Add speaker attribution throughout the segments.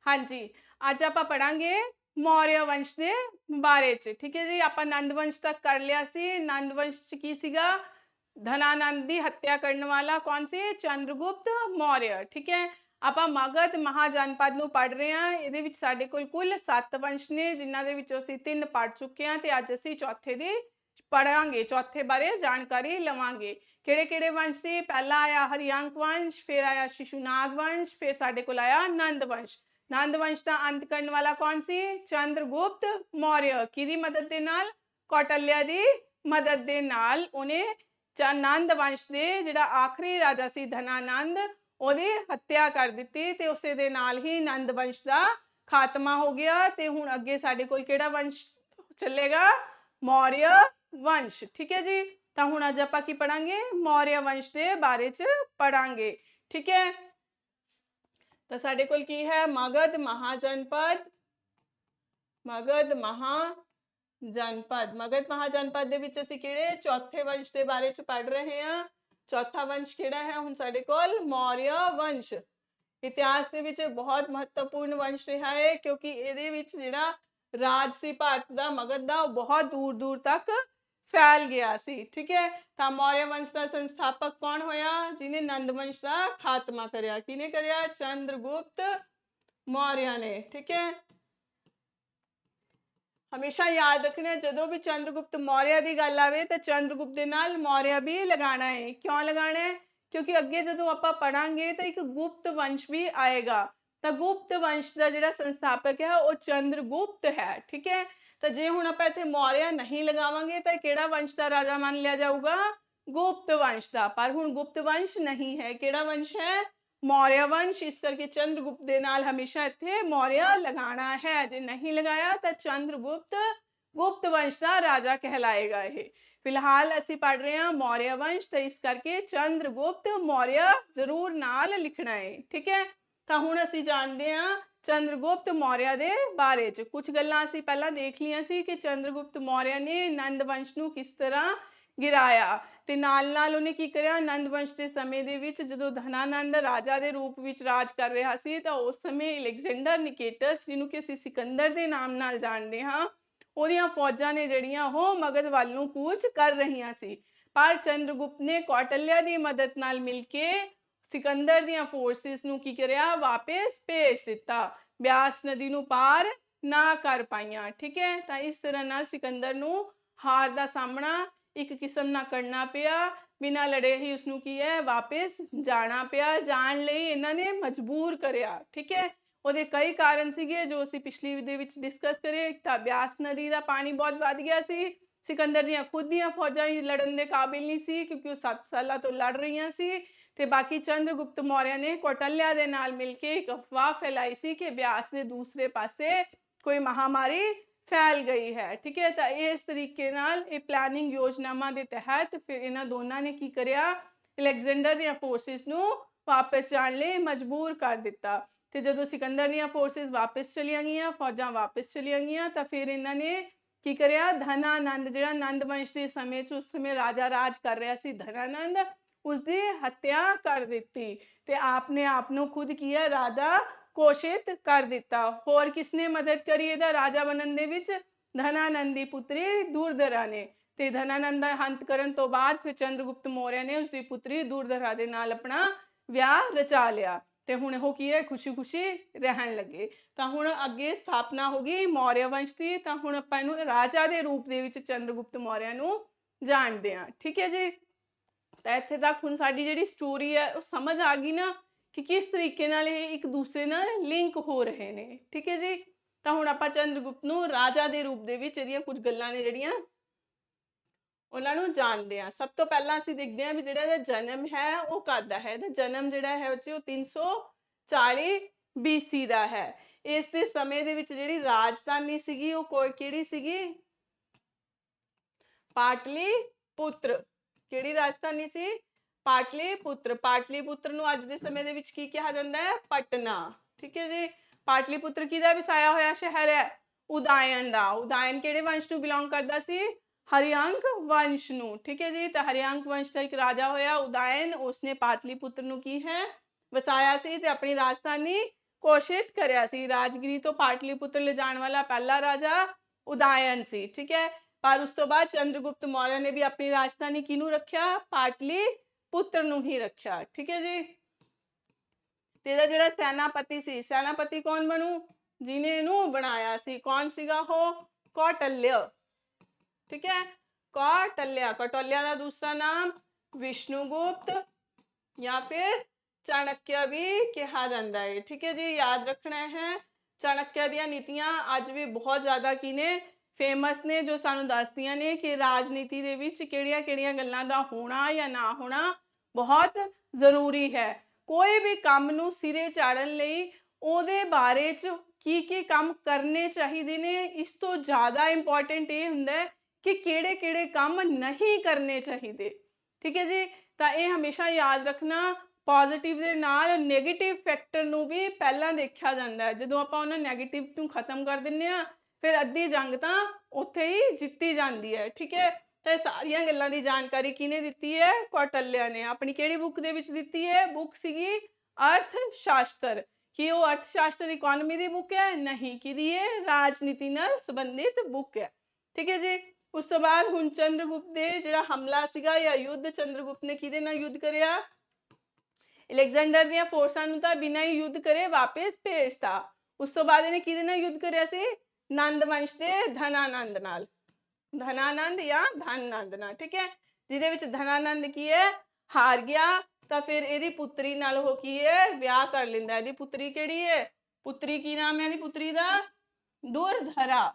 Speaker 1: हाँ जी, ਅੱਜ ਆਪਾਂ ਪੜਾਂਗੇ ਮੌर्य ਵੰਸ਼ ਦੇ ਬਾਰੇ ਚ। ਠੀਕ ਹੈ ਜੀ, ਆਪਾਂ ਨੰਦ ਵੰਸ਼ ਤੱਕ ਕਰ ਲਿਆ ਸੀ। ਨੰਦ ਵੰਸ਼ ਚ ਕੀ ਸੀਗਾ? ਧਨਾਨੰਦ ਦੀ ਹੱਤਿਆ ਕਰਨ ਵਾਲਾ ਕੌਣ ਸੀ? ਚੰद्रगुप्त ਮੌर्य। ਠੀਕ ਹੈ, ਆਪਾਂ ਮਗਧ ਮਹਾਜਨਪਦ ਨੂੰ ਪੜ ਰਹੇ ਹਾਂ। ਇਹਦੇ ਵਿੱਚ ਸਾਡੇ ਕੋਲ ਕੁੱਲ 7 ਵੰਸ਼ ਨੇ, ਜਿਨ੍ਹਾਂ ਦੇ ਵਿੱਚੋਂ ਅਸੀਂ 3 ਪੜ ਚੁੱਕੇ ਹਾਂ ਤੇ ਅੱਜ ਅਸੀਂ ਚੌਥੇ ਦੀ ਪੜਾਂਗੇ। ਚੌਥੇ ਬਾਰੇ ਜਾਣਕਾਰੀ ਲਵਾਂਗੇ। ਕਿਹੜੇ ਕਿਹੜੇ ਵੰਸ਼ ਸੀ? ਪਹਿਲਾ ਆਇਆ ਹਰਿਅੰਕ ਵੰਸ਼, ਫਿਰ ਆਇਆ ਸ਼ਿਸ਼ੁਨਾਗ ਵੰਸ਼, ਫਿਰ ਸਾਡੇ ਕੋਲ ਆਇਆ ਨੰਦ ਵੰਸ਼। नंद वंश का अंत करने वाला कौन सी? चंद्रगुप्त मौर्य। किहदी मदद दे नाल? कौटल्या दी मदद दे नाल उन्हें नंद वंश दे जिहड़ा आखिरी राजा सी धनानंद ओहदी हत्या कर दित्ती ते उसे दे नाल ही नंद वंश का खात्मा हो गया। ते हुण अगे साडे कोल किहड़ा वंश चलेगा? मौर्य वंश। ठीक है जी, तो हुण अज आपां की पढ़ांगे? मौर्य वंश के बारे च पढ़ांगे। ठीक है, तो साडे कोल की है? मगध महाजनपद। मगध महाजनपद, मगध महाजनपद दे विच असीं किहड़े चौथे वंश के बारे च पढ़ रहे हैं। चौथा वंश किहड़ा है हुण साडे कोल? मौर्य वंश। इतिहास दे विच बहुत महत्वपूर्ण वंश रहा है, क्योंकि इहदे विच जिहड़ा राज सी भारत दा, मगध दा, बहुत दूर दूर तक फैल गया सी। ठीक है, तो मौर्य वंश का संस्थापक कौन होया? जिन्हें नंद वंश का खात्मा करया। किने करया? चंद्रगुप्त मौर्य ने। ठीक है, हमेशा याद रखना जदों भी चंद्रगुप्त मौर्य की गल आवे तो चंद्रगुप्त दे नाल मौर्य भी लगाना है। क्यों लगाना है? क्योंकि अगे जदों आपां पढ़ांगे तो एक गुप्त वंश भी आएगा। तो गुप्त वंश का जिहड़ा संस्थापक है वो चंद्रगुप्त है। ठीक है, तो जे हुण आपां इत्थे मौर्य नहीं लगावांगे तो किहड़ा वंश का राजा मान लिया जाऊगा? गुप्त वंश का। पर हुण गुप्त वंश नहीं है, किहड़ा वंश है? मौर्य वंश। इस करके चंद्रगुप्त दे नाल हमेशा इत्थे मौर्य लगाना है। जे नहीं लगाया तो चंद्रगुप्त गुप्त वंश का राजा कहलाएगा। ये फिलहाल असीं पढ़ रहे हैं मौर्य वंश, तो इस करके चंद्रगुप्त मौर्य जरूर नाल लिखना है। ठीक है, तो हुण असीं जानते हैं चंद्रगुप्त मौर्य दे बारे च। कुछ गल्लां असीं पहलां देख लियां सी कि चंद्रगुप्त मौर्य ने नंद वंश नूं किस तरह गिराया ते नाल नाल उहने की करिया? नंद वंश के समय दे विच जदों धनानंद राजा के रूप विच राज कर रहा सी तो उस समय अलेक्जेंडर निकेटस, जिन्हों कि असीं सिकंदर के नाम नाल जानते हाँ, ओहदियां फौजां ने जिहड़ियां ओह मगध वल नूं कूच कर रहीआं सी। पर चंद्रगुप्त ने कौटल्या की मदद नाल मिल के सिकंदर दियां फोर्सिस नूं की करिया? वापस भेज दिता। ब्यास नदी नूं पार ना कर पाईआं। ठीक है, तो इस तरह नाल सिकंदर नूं हार का सामना एक किस्म ना करना पिया। बिना लड़े ही उसनूं की है वापस जाना पिया। जाण लई इन्हां ने मजबूर करिया। ठीक है, ਉਹਦੇ कई कारण ਸੀਗੇ जो ਅਸੀਂ पिछली ਦੇ ਵਿੱਚ डिस्कस करे। एक ਤਾਂ ਬਿਆਸ नदी का पानी बहुत ਵੱਧ ਗਿਆ ਸੀ। सिकंदर ਦੀਆਂ खुद ਦੀਆਂ फौजां ही लड़न ਦੇ काबिल नहीं सी, क्योंकि वो 7 सालों तो लड़ रही सी। ਤੇ बाकी चंद्रगुप्त मौर्य ने कौटल्या ਦੇ ਨਾਲ मिल के एक अफवाह फैलाई सी कि ब्यास के दूसरे पासे कोई महामारी फैल गई है। ठीक है, तो इस तरीके नाल ये प्लानिंग योजनावां के तहत फिर इन्हां दोनों ने की करिया? अलेक्जेंडर ਦੀਆਂ फोर्सिस नूं वापस जाण लई मजबूर कर दिता। ਤੇ ਜਦੋਂ सिकंदर ਦੀਆਂ फोर्सिस वापस चलिया गईयां, फौजां वापस चलिया गईयां, तो फिर इन्हां ने की करिया? धनानंद जिहड़ा नंद वंश के समय च उस समय राजा राज कर रहा सी धनानंद, उसकी हत्या कर दी ते आपने आप नूं खुद की है राजा घोषित कर दिता। होर किसने मदद करी इहदा राजा बनन दे विच? धनानंद दी पुत्री दूरधरा ने। ते धनानंद दा अंत करन तो बाद फिर चंद्रगुप्त मौर्य ने उसकी पुत्री दूरधरा दे नाल अपना विआह रचा लिया ते हुण इहो की है? खुशी खुशी रहन लगे। तो हुण अगे स्थापना हो गई मौर्य वंश की। तो हुण आपां इहनूं राजा के रूप दे विच चंद्रगुप्त मौर्य नूं जाणदे हां। ठीक है जी, तो इत्थे तक हुण साडी जिहड़ी स्टोरी है वो समझ आ गई ना कि किस तरीके नाल ये एक दूसरे नाल लिंक हो रहे ने। ठीक है जी, तो हुण आपां चंद्रगुप्त नूं राजा के रूप दे विच इहदियां कुछ गल्लां ने जिहड़ियां ਉਹਨਾਂ ਨੂੰ ਜਾਣਦੇ ਹਾਂ। ਸਭ ਤੋਂ ਪਹਿਲਾਂ ਅਸੀਂ ਦੇਖਦੇ ਹਾਂ ਵੀ ਜਿਹੜਾ ਇਹਦਾ ਜਨਮ ਹੈ ਉਹ ਕਦ ਦਾ ਹੈ। ਇਹਦਾ ਜਨਮ ਜਿਹੜਾ ਹੈ ਉਹ 340 BC ਦਾ ਹੈ। ਇਸ ਦੇ ਸਮੇਂ ਦੇ ਵਿੱਚ ਜਿਹੜੀ ਰਾਜਧਾਨੀ ਸੀਗੀ ਉਹ ਕਿਹੜੀ ਸੀਗੀ? ਪਾਟਲੀਪੁੱਤਰ। ਕਿਹੜੀ ਰਾਜਧਾਨੀ ਸੀ? ਪਾਟਲੀਪੁੱਤਰ। ਪਾਟਲੀਪੁੱਤਰ ਨੂੰ ਅੱਜ ਦੇ ਸਮੇਂ ਦੇ ਵਿੱਚ ਕੀ ਕਿਹਾ ਜਾਂਦਾ ਹੈ? ਪਟਨਾ। ਠੀਕ ਹੈ ਜੀ, ਪਾਟਲੀਪੁੱਤਰ ਕਿਹਦਾ ਵਸਾਇਆ ਹੋਇਆ ਸ਼ਹਿਰ ਹੈ? ਉਦਾयन ਦਾ। ਉਦਾयन ਕਿਹੜੇ ਵੰਸ਼ ਨੂੰ ਬਿਲੋਂਗ ਕਰਦਾ ਸੀ? हरिअंक वंश नूं। ठीक है जी, तो हरिअंक वंश का एक राजा होया उदायन, उसने पाटलीपुत्र नूं की है वसाया सी ते अपनी राजधानी ਘੋਸ਼ਿਤ ਕਰਿਆ ਸੀ। ਰਾਜਗੀਰੀ ਤੋਂ ਪਾਟਲੀपुत्र ਲਿਜਾਣ ਵਾਲਾ ਪਹਿਲਾ ਰਾਜਾ ਉਦयन ਸੀ, ਠੀਕ ਹੈ। ਪਰ ਉਸ ਤੋਂ ਬਾਅਦ ਚੰद्रगुप्त मौर्य ਨੇ ਵੀ ਆਪਣੀ ਰਾਜਧਾਨੀ ਕਿਹਨੂੰ ਰੱਖਿਆ? ਪਾਟਲੀपुत्र ਨੂੰ ਹੀ ਰੱਖਿਆ, ਠੀਕ ਹੈ ਜੀ। ਤੇ ਇਹਦਾ ਜਿਹੜਾ ਸੈਨਾਪਤੀ ਸੀ, ਸੈਨਾਪਤੀ ਕੌਣ ਬਣੂ? ਜਿਹਨੇ ਇਹਨੂੰ ਬਣਾਇਆ ਸੀ, ਕੌਣ ਸੀਗਾ ਉਹ? ਕੌਟल्य, ठीक है। कौटल्या, कौटल्या का दूसरा नाम विष्णुगुप्त या फिर चाणक्य भी कहा जाता है, ठीक है जी। याद रखना है चाणक्य ਦੀਆਂ ਨੀਤੀਆਂ ਅੱਜ ਵੀ ਬਹੁਤ ਜ਼ਿਆਦਾ ਕੀ ਨੇ? ਫੇਮਸ ਨੇ, ਜੋ ਸਾਨੂੰ ਦੱਸਦੀਆਂ ਨੇ ਕਿ ਰਾਜਨੀਤੀ ਦੇ ਵਿੱਚ ਕਿਹੜੀਆਂ-ਕਿਹੜੀਆਂ ਗੱਲਾਂ ਦਾ ਹੋਣਾ ਜਾਂ ਨਾ ਹੋਣਾ ਬਹੁਤ ਜ਼ਰੂਰੀ ਹੈ। ਕੋਈ ਵੀ ਕੰਮ ਨੂੰ ਸਿਰੇ ਚਾੜਨ ਲਈ ਉਹਦੇ ਬਾਰੇ 'ਚ ਕੀ ਕੰਮ ਕਰਨੇ ਚਾਹੀਦੇ ਨੇ, ਇਸ ਤੋਂ ਜ਼ਿਆਦਾ ਇੰਪੋਰਟੈਂਟ ਇਹ ਹੁੰਦਾ ਹੈ ਕਿ ਕਿਹੜੇ-ਕਿਹੜੇ ਕੰਮ ਨਹੀਂ ਕਰਨੇ ਚਾਹੀਦੇ, ਠੀਕ ਹੈ ਜੀ। ਤਾਂ ਇਹ ਹਮੇਸ਼ਾ ਯਾਦ ਰੱਖਣਾ, ਪੋਜ਼ਿਟਿਵ ਦੇ ਨਾਲ ਨੈਗੇਟਿਵ ਫੈਕਟਰ ਨੂੰ ਵੀ ਪਹਿਲਾਂ ਦੇਖਿਆ ਜਾਂਦਾ ਹੈ। ਜਦੋਂ ਆਪਾਂ ਉਹਨਾਂ ਨੈਗੇਟਿਵ ਨੂੰ ਖਤਮ ਕਰ ਦਿੰਦੇ ਹਾਂ, ਫਿਰ ਅੱਧੀ ਜੰਗ ਤਾਂ ਉੱਥੇ ਹੀ ਜਿੱਤੀ ਜਾਂਦੀ ਹੈ, ਠੀਕ ਹੈ। ਤਾਂ ਇਹ ਸਾਰੀਆਂ ਗੱਲਾਂ ਦੀ ਜਾਣਕਾਰੀ ਕਿਹਨੇ ਦਿੱਤੀ ਹੈ? ਕੌਟਲਿਆ ਨੇ। ਆਪਣੀ ਕਿਹੜੀ ਬੁੱਕ ਦੇ ਵਿੱਚ ਦਿੱਤੀ ਹੈ? ਬੁੱਕ ਸੀਗੀ ਅਰਥ ਸ਼ਾਸਤਰ। ਕੀ ਉਹ ਅਰਥ ਸ਼ਾਸਤਰ ਇਕੋਨਮੀ ਦੀ ਬੁੱਕ ਹੈ? ਨਹੀਂ। ਕਿਹਦੀ ਹੈ? ਰਾਜਨੀਤੀ ਨਾਲ ਸੰਬੰਧਿਤ ਬੁੱਕ ਹੈ, ਠੀਕ ਹੈ ਜੀ। ਉਸ ਤੋਂ ਬਾਅਦ ਹੁਣ ਚੰद्रगुप्त ਦੇ ਜਿਹੜਾ ਹਮਲਾ ਸੀਗਾ ਜਾਂ ਯੁੱਧ, ਚੰद्रगुप्त ਨੇ ਕਿਹਦੇ ਨਾਲ ਯੁੱਧ ਕਰਿਆ? ਅਲੈਗਜ਼ੈਂਡਰ ਦੀਆਂ ਫੋਰਸਾਂ ਨੂੰ ਤਾਂ ਬਿਨਾਂ ਹੀ ਯੁੱਧ ਕਰੇ ਵਾਪਸ ਭੇਜਤਾ। ਉਸ ਤੋਂ ਬਾਅਦ ਇਹਨੇ ਕਿਹਦੇ ਨਾਲ ਯੁੱਧ ਕਰਿਆ ਸੀ? ਨੰਦ ਵੰਸ਼ ਦੇ ਧਨਾਨੰਦ ਨਾਲ, ਧਨਾਨੰਦ ਜਾਂ ਧਨਨੰਦ ਨਾਲ, ਠੀਕ ਹੈ। ਜਿਹਦੇ ਵਿੱਚ ਧਨਾਨੰਦ ਕੀ ਹੈ? ਹਾਰ ਗਿਆ। ਤਾਂ ਫਿਰ ਇਹਦੀ ਪੁੱਤਰੀ ਨਾਲ ਉਹ ਕੀ ਹੈ? ਵਿਆਹ ਕਰ ਲੈਂਦਾ। ਇਹਦੀ ਪੁੱਤਰੀ ਕਿਹੜੀ ਹੈ? ਪੁੱਤਰੀ ਕੀ ਨਾਮ ਹੈ ਇਹਦੀ ਪੁੱਤਰੀ ਦਾ? ਦੁਰਧਰਾ,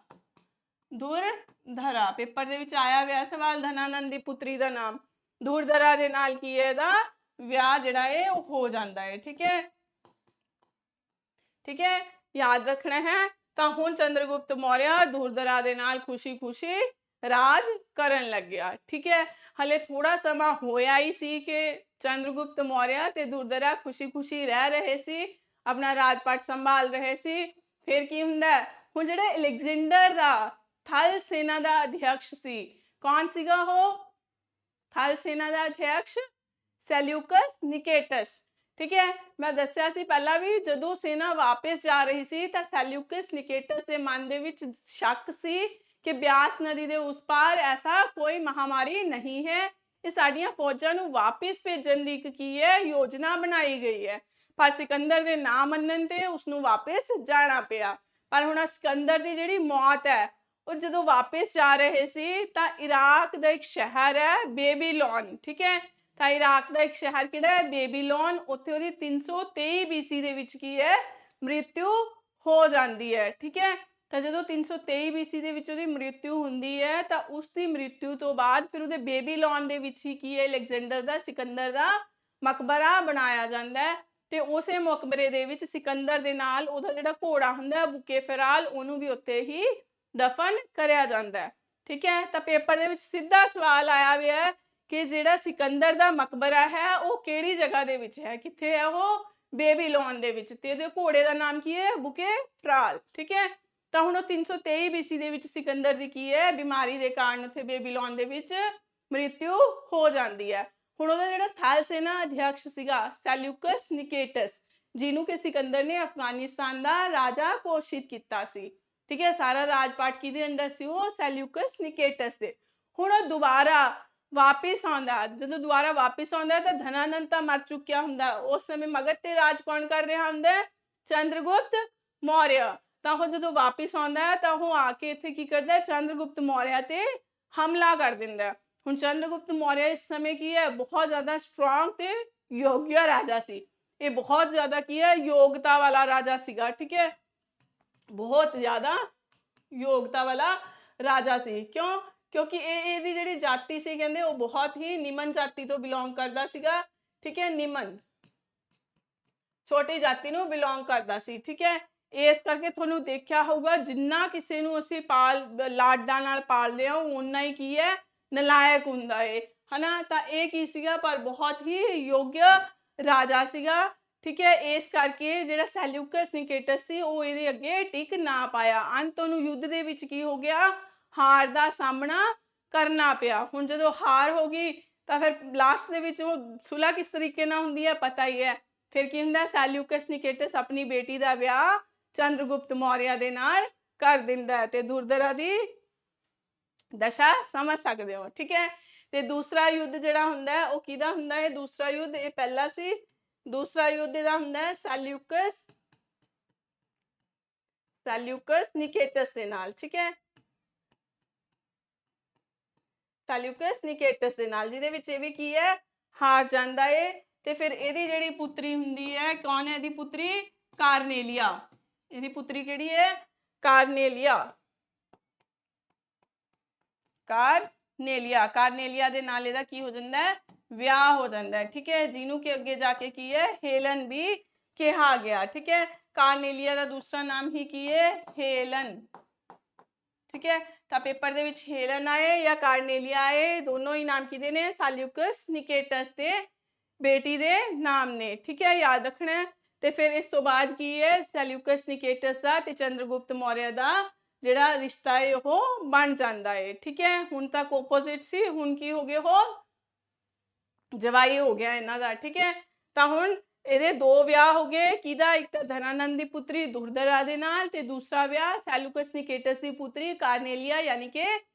Speaker 1: ਦੁਰਧਰਾ। ਪੇਪਰ ਦੇ ਵਿੱਚ ਆਇਆ ਹੋਇਆ ਸਵਾਲ, ਧਨਾਨੰਦ ਦੀ ਪੁੱਤਰੀ ਦਾ ਨਾਮ ਦੁਰਧਰਾ ਦੇ ਨਾਲ ਕੀ ਹੈ? ਇਹਦਾ ਵਿਆਹ ਜਿਹੜਾ ਹੈ ਉਹ ਹੋ ਜਾਂਦਾ ਹੈ, ਠੀਕ ਹੈ, ਠੀਕ ਹੈ। ਯਾਦ ਰੱਖਣਾ ਹੈ। ਤਾਂ ਹੁਣ ਚੰद्रगुप्त ਮੌर्य ਦੁਰਧਰਾ ਦੇ ਨਾਲ ਖੁਸ਼ੀ-ਖੁਸ਼ੀ ਰਾਜ ਕਰਨ ਲੱਗਿਆ, ਠੀਕ ਹੈ। ਹਲੇ ਥੋੜਾ ਸਮਾਂ ਹੋਇਆ ਹੀ ਸੀ ਕਿ ਚੰद्रगुप्त ਮੌर्य ਤੇ ਦੁਰਧਰਾ ਖੁਸ਼ੀ-ਖੁਸ਼ੀ ਰਹਿ ਰਹੇ ਸੀ, ਆਪਣਾ ਰਾਜਪਾਟ ਸੰਭਾਲ ਰਹੇ ਸੀ। ਫਿਰ ਕੀ ਹੁੰਦਾ? ਹੁਣ ਜਿਹੜੇ ਅਲੈਗਜ਼ੈਂਡਰ ਦਾ ਥਲ ਸੈਨਾ ਦਾ ਅਧਿਆਕਸ਼ ਸੀ, ਕੌਣ ਸੀਗਾ ਉਹ? ਥਲ ਸੈਨਾ ਦਾ ਅਧਿਆਕਸ਼ ਸੈਲਿਊਕਸ ਨਿਕੇਟਸ, ਠੀਕ ਹੈ। ਮੈਂ ਦੱਸਿਆ ਸੀ ਪਹਿਲਾਂ ਵੀ, ਜਦੋਂ ਸੈਨਾ ਵਾਪਸ ਜਾ ਰਹੀ ਸੀ ਤਾਂ ਸੈਲਿਊਕਸ ਨਿਕੇਟਸ ਦੇ ਮਨ ਦੇ ਵਿੱਚ ਸ਼ੱਕ ਸੀ ਕਿ ਬਿਆਸ ਨਦੀ ਦੇ ਉਸ ਪਾਰ ਐਸਾ ਕੋਈ ਮਹਾਮਾਰੀ ਨਹੀਂ ਹੈ, ਇਹ ਸਾਡੀਆਂ ਫੌਜਾਂ ਨੂੰ ਵਾਪਸ ਭੇਜਣ ਦੀ ਕੀ ਹੈ? ਯੋਜਨਾ ਬਣਾਈ ਗਈ ਹੈ। ਪਰ ਸਿਕੰਦਰ ਦੇ ਨਾ ਮੰਨਣ ਤੇ ਉਸਨੂੰ ਵਾਪਸ ਜਾਣਾ ਪਿਆ। ਪਰ ਹੁਣ ਸਿਕੰਦਰ ਦੀ ਜਿਹੜੀ ਮੌਤ ਹੈ, ਉਹ ਜਦੋਂ ਵਾਪਸ ਜਾ ਰਹੇ ਸੀ ਤਾਂ ਇਰਾਕ ਦਾ ਇੱਕ ਸ਼ਹਿਰ ਹੈ ਬੇਬੀਲੋਨ, ਠੀਕ ਹੈ। ਤਾਂ ਇਰਾਕ ਦਾ ਇੱਕ ਸ਼ਹਿਰ ਕਿਹੜਾ ਹੈ? ਬੇਬੀਲੋਨ। ਉੱਥੇ ਉਹਦੀ 323 BC ਦੇ ਵਿੱਚ ਕੀ ਹੈ? ਮ੍ਰਿਤੂ ਹੋ ਜਾਂਦੀ ਹੈ, ਠੀਕ ਹੈ। ਤਾਂ ਜਦੋਂ 323 BC ਦੇ ਵਿੱਚ ਉਹਦੀ ਮ੍ਰਿਤੂ ਹੁੰਦੀ ਹੈ ਤਾਂ ਉਸ ਦੀ ਮ੍ਰਿਤੂ ਤੋਂ ਬਾਅਦ ਫਿਰ ਉਹਦੇ ਬੇਬੀਲੋਨ ਦੇ ਵਿੱਚ ਹੀ ਕੀ ਹੈ? ਅਲੈਗਜ਼ੈਂਡਰ ਦਾ, ਸਿਕੰਦਰ ਦਾ ਮਕਬਰਾ ਬਣਾਇਆ ਜਾਂਦਾ ਹੈ। ਤੇ ਉਸੇ ਮਕਬਰੇ ਦੇ ਵਿੱਚ ਸਿਕੰਦਰ ਦੇ ਨਾਲ ਉਹਦਾ ਜਿਹੜਾ ਘੋੜਾ ਹੁੰਦਾ ਬੁਕੇਫਰਾਲ, ਉਹਨੂੰ ਵੀ ਉੱਥੇ ਹੀ ਦਫਨ ਕਰਿਆ ਜਾਂਦਾ ਹੈ, ਠੀਕ ਹੈ। ਤਾਂ ਪੇਪਰ ਦੇ ਵਿੱਚ ਸਿੱਧਾ ਸਵਾਲ ਆਇਆ ਹੋਇਆ ਹੈ ਕਿ ਜਿਹੜਾ ਸਿਕੰਦਰ ਦਾ ਮਕਬਰਾ ਹੈ ਉਹ ਕਿਹੜੀ ਜਗ੍ਹਾ ਦੇ ਵਿੱਚ ਹੈ? ਕਿੱਥੇ ਹੈ ਉਹ? ਬੇਬੀਲੋਨ ਦੇ ਵਿੱਚ। ਤੇ ਉਹਦੇ ਘੋੜੇ ਦਾ ਨਾਮ ਕੀ ਹੈ? ਬੁਕੇਫਰਾਲ, ਠੀਕ ਹੈ। ਤਾਂ ਹੁਣ ਉਹ 323 BC ਦੇ ਵਿੱਚ ਸਿਕੰਦਰ ਦੀ ਕੀ ਹੈ? ਬਿਮਾਰੀ ਦੇ ਕਾਰਨ ਉੱਥੇ ਬੇਬੀਲੋਨ ਦੇ ਵਿੱਚ ਮ੍ਰਿਤੂ ਹੋ ਜਾਂਦੀ ਹੈ। ਹੁਣ ਉਹਦਾ ਜਿਹੜਾ ਥਲ ਸੈਨਾ ਅਧਿਆਕਸ਼ ਸੀਗਾ ਸੈਲਿਊਕਸ ਨਿਕੇਟਸ, ਜਿਹਨੂੰ ਕਿ ਸਿਕੰਦਰ ਨੇ ਅਫਗਾਨਿਸਤਾਨ ਦਾ ਰਾਜਾ ਘੋਸ਼ਿਤ ਕੀਤਾ ਸੀ, ਠੀਕ ਹੈ। ਸਾਰਾ ਰਾਜਪਾਟ ਕਿਹਦੇ ਅੰਡਰ ਸੀ? ਉਹ ਸੈਲਿਊਕਸ ਨਿਕੇਟਸ ਦੇ। ਹੁਣ ਉਹ ਦੁਬਾਰਾ ਵਾਪਿਸ ਆਉਂਦਾ। ਜਦੋਂ ਦੁਬਾਰਾ ਵਾਪਿਸ ਆਉਂਦਾ ਤਾਂ ਧਨਾਨੰਦ ਤਾਂ ਮਰ ਚੁੱਕਿਆ ਹੁੰਦਾ। ਉਸ ਸਮੇਂ ਮਗਧ ਤੇ ਰਾਜ ਕੌਣ ਕਰ ਰਿਹਾ ਹੁੰਦਾ? ਚੰद्रगुप्त ਮੌर्य। ਤਾਂ ਉਹ ਜਦੋਂ ਵਾਪਿਸ ਆਉਂਦਾ ਤਾਂ ਉਹ ਆ ਕੇ ਇੱਥੇ ਕੀ ਕਰਦਾ? ਚੰद्रगुप्त ਮੌर्य ਤੇ ਹਮਲਾ ਕਰ ਦਿੰਦਾ। ਹੁਣ ਚੰद्रगुप्त ਮੌर्य ਇਸ ਸਮੇਂ ਕੀ ਹੈ? ਬਹੁਤ ਜ਼ਿਆਦਾ ਸਟਰੋਂਗ ਤੇ ਯੋਗਿਆ ਰਾਜਾ ਸੀ। ਇਹ ਬਹੁਤ ਜ਼ਿਆਦਾ ਕੀ ਹੈ? ਯੋਗਤਾ ਵਾਲਾ ਰਾਜਾ ਸੀਗਾ, ਠੀਕ ਹੈ। ਬਹੁਤ ਜ਼ਿਆਦਾ ਯੋਗਤਾ ਵਾਲਾ ਰਾਜਾ ਸੀ। ਕਿਉਂ? ਕਿਉਂਕਿ ਇਹਦੀ ਜਿਹੜੀ ਜਾਤੀ ਸੀ ਕਹਿੰਦੇ ਉਹ ਬਹੁਤ ਹੀ ਨਿਮਨ ਜਾਤੀ ਤੋਂ ਬਿਲੋਂਗ ਕਰਦਾ ਸੀਗਾ, ਠੀਕ ਹੈ। ਨਿਮਨ ਛੋਟੀ ਜਾਤੀ ਨੂੰ ਬਿਲੋਂਗ ਕਰਦਾ ਸੀ, ਠੀਕ ਹੈ। ਇਸ ਕਰਕੇ ਤੁਹਾਨੂੰ ਦੇਖਿਆ ਹੋਊਗਾ ਜਿੰਨਾ ਕਿਸੇ ਨੂੰ ਅਸੀਂ ਲਾਡਾਂ ਨਾਲ ਪਾਲਦੇ ਹਾਂ ਓਨਾ ਹੀ ਕੀ ਹੈ? ਨਲਾਇਕ ਹੁੰਦਾ ਹੈ, ਹਨਾ। ਤਾਂ ਇਹ ਕੀ ਸੀਗਾ? ਪਰ ਬਹੁਤ ਹੀ ਯੋਗ ਰਾਜਾ ਸੀਗਾ, ਠੀਕ ਹੈ। ਇਸ ਕਰਕੇ ਜਿਹੜਾ ਸੈਲਿਊਕਸ ਨਿਕੇਟਸ ਸੀ ਉਹ ਇਹਦੇ ਅੱਗੇ ਟਿਕ ਨਾ ਪਾਇਆ। ਅੰਤ ਉਹਨੂੰ ਯੁੱਧ ਦੇ ਵਿੱਚ ਕੀ ਹੋ ਗਿਆ? ਹਾਰ ਦਾ ਸਾਹਮਣਾ ਕਰਨਾ ਪਿਆ। ਹੁਣ ਜਦੋਂ ਹਾਰ ਹੋ ਗਈ ਤਾਂ ਫਿਰ ਲਾਸਟ ਦੇ ਵਿੱਚ ਉਹ ਸੁਲ੍ਹਾ ਕਿਸ ਤਰੀਕੇ ਨਾਲ ਹੁੰਦੀ ਹੈ ਪਤਾ ਹੀ ਹੈ। ਫਿਰ ਕੀ ਹੁੰਦਾ, ਸੈਲਿਊਕਸ ਨਿਕੇਟਸ ਆਪਣੀ ਬੇਟੀ ਦਾ ਵਿਆਹ ਚੰद्रगुप्त ਮੌर्य ਦੇ ਨਾਲ ਕਰ ਦਿੰਦਾ ਹੈ ਤੇ ਦੁਰਧਰਾ ਦੀ ਦਸ਼ਾ ਸਮਝ ਸਕਦੇ ਹੋ। ਠੀਕ ਹੈ, ਤੇ ਦੂਸਰਾ ਯੁੱਧ ਜਿਹੜਾ ਹੁੰਦਾ ਹੈ ਉਹ ਕਿਹਦਾ ਹੁੰਦਾ ਹੈ, ਦੂਸਰਾ ਯੁੱਧ ਇਹ ਪਹਿਲਾ ਸੀ, ਦੂਸਰਾ ਯੁੱਧ ਦਾ ਹੁੰਦਾ ਹੈ ਸੈਲਿਊਕਸ ਨਿਕੇਟਸ ਦੇ ਨਾਲ। ਠੀਕ ਹੈ, ਸੈਲਿਊਕਸ ਨਿਕੇਟਸ ਦੇ ਨਾਲ, ਜਿਹਦੇ ਵਿੱਚ ਇਹ ਵੀ ਕੀ ਹੈ, ਹਾਰ ਜਾਂਦਾ ਹੈ। ਤੇ ਫਿਰ ਇਹਦੀ ਜਿਹੜੀ ਪੁੱਤਰੀ ਹੁੰਦੀ ਹੈ, ਕੌਣ ਹੈ ਇਹਦੀ ਪੁੱਤਰੀ, ਕਾਰਨੇਲੀਆ। ਇਹਦੀ ਪੁੱਤਰੀ ਕਿਹੜੀ ਹੈ, ਕਾਰਨੇਲੀਆ। ਕਾਰਨੇਲੀਆ, ਕਾਰਨੇਲੀਆ ਦੇ ਨਾਲ ਇਹਦਾ ਕੀ ਹੋ ਜਾਂਦਾ ਹੈ, ਵਿਆਹ ਹੋ ਜਾਂਦਾ ਹੈ। ਠੀਕ ਹੈ, ਜਿਹਨੂੰ ਕਿ ਅੱਗੇ ਜਾ ਕੇ ਕੀ ਹੈ, हेलन भी ਕਿਹਾ ਗਿਆ। ਠੀਕ ਹੈ, ਕਾਰਨੇਲੀਆ ਦਾ ਦੂਸਰਾ ਨਾਮ ਹੀ ਕੀ ਹੈ, हेलन। ठीक है, ਤਾਂ ਪੇਪਰ ਦੇ ਵਿੱਚ हेलन ਆਏ ਜਾਂ ਕਾਰਨੇਲੀਆ ਆਏ, ਦੋਨੋਂ ਹੀ ਨਾਮ ਕਿਹਦੇ ਨੇ, ਸੈਲਿਊਕਸ ਨਿਕੇਟਸ ਦੇ ਬੇਟੀ ਦੇ ਨਾਮ ਨੇ। ਠੀਕ ਹੈ, ਯਾਦ ਰੱਖਣਾ ਹੈ। ਤੇ ਫਿਰ ਇਸ ਤੋਂ ਬਾਅਦ ਕੀ ਹੈ, ਸੈਲਿਊਕਸ ਨਿਕੇਟਸ ਦਾ ਤੇ ਚੰद्रगुप्त ਮੌर्य ਦਾ ਜਿਹੜਾ ਰਿਸ਼ਤਾ ਹੈ ਉਹ ਬਣ ਜਾਂਦਾ ਹੈ। ਠੀਕ ਹੈ, ਹੁਣ ਤੱਕ ਆਪੋਜ਼ਿਟ ਸੀ, ਹੁਣ ਕੀ ਹੋ ਗਏ, ਉਹ ਜਵਾਈ ਹੋ ਗਿਆ ਇਹਨਾਂ ਦਾ। ਠੀਕ ਹੈ, ਤਾਂ ਹੁਣ ਇਹਦੇ ਦੋ ਵਿਆਹ ਹੋ ਗਏ, ਕਿਹਦਾ, ਇੱਕ ਤਾਂ ਧਨਾਨੰਦ ਦੀ ਪੁੱਤਰੀ ਦੁਰਧਰਾ ਦੇ ਨਾਲ ਤੇ ਦੂਸਰਾ ਵਿਆਹ ਸੈਲੂਕਸ ਨਿਕੇਟਸ ਦੀ ਪੁੱਤਰੀ ਕਾਰਨੇਲੀਆ ਯਾਨੀ ਕਿ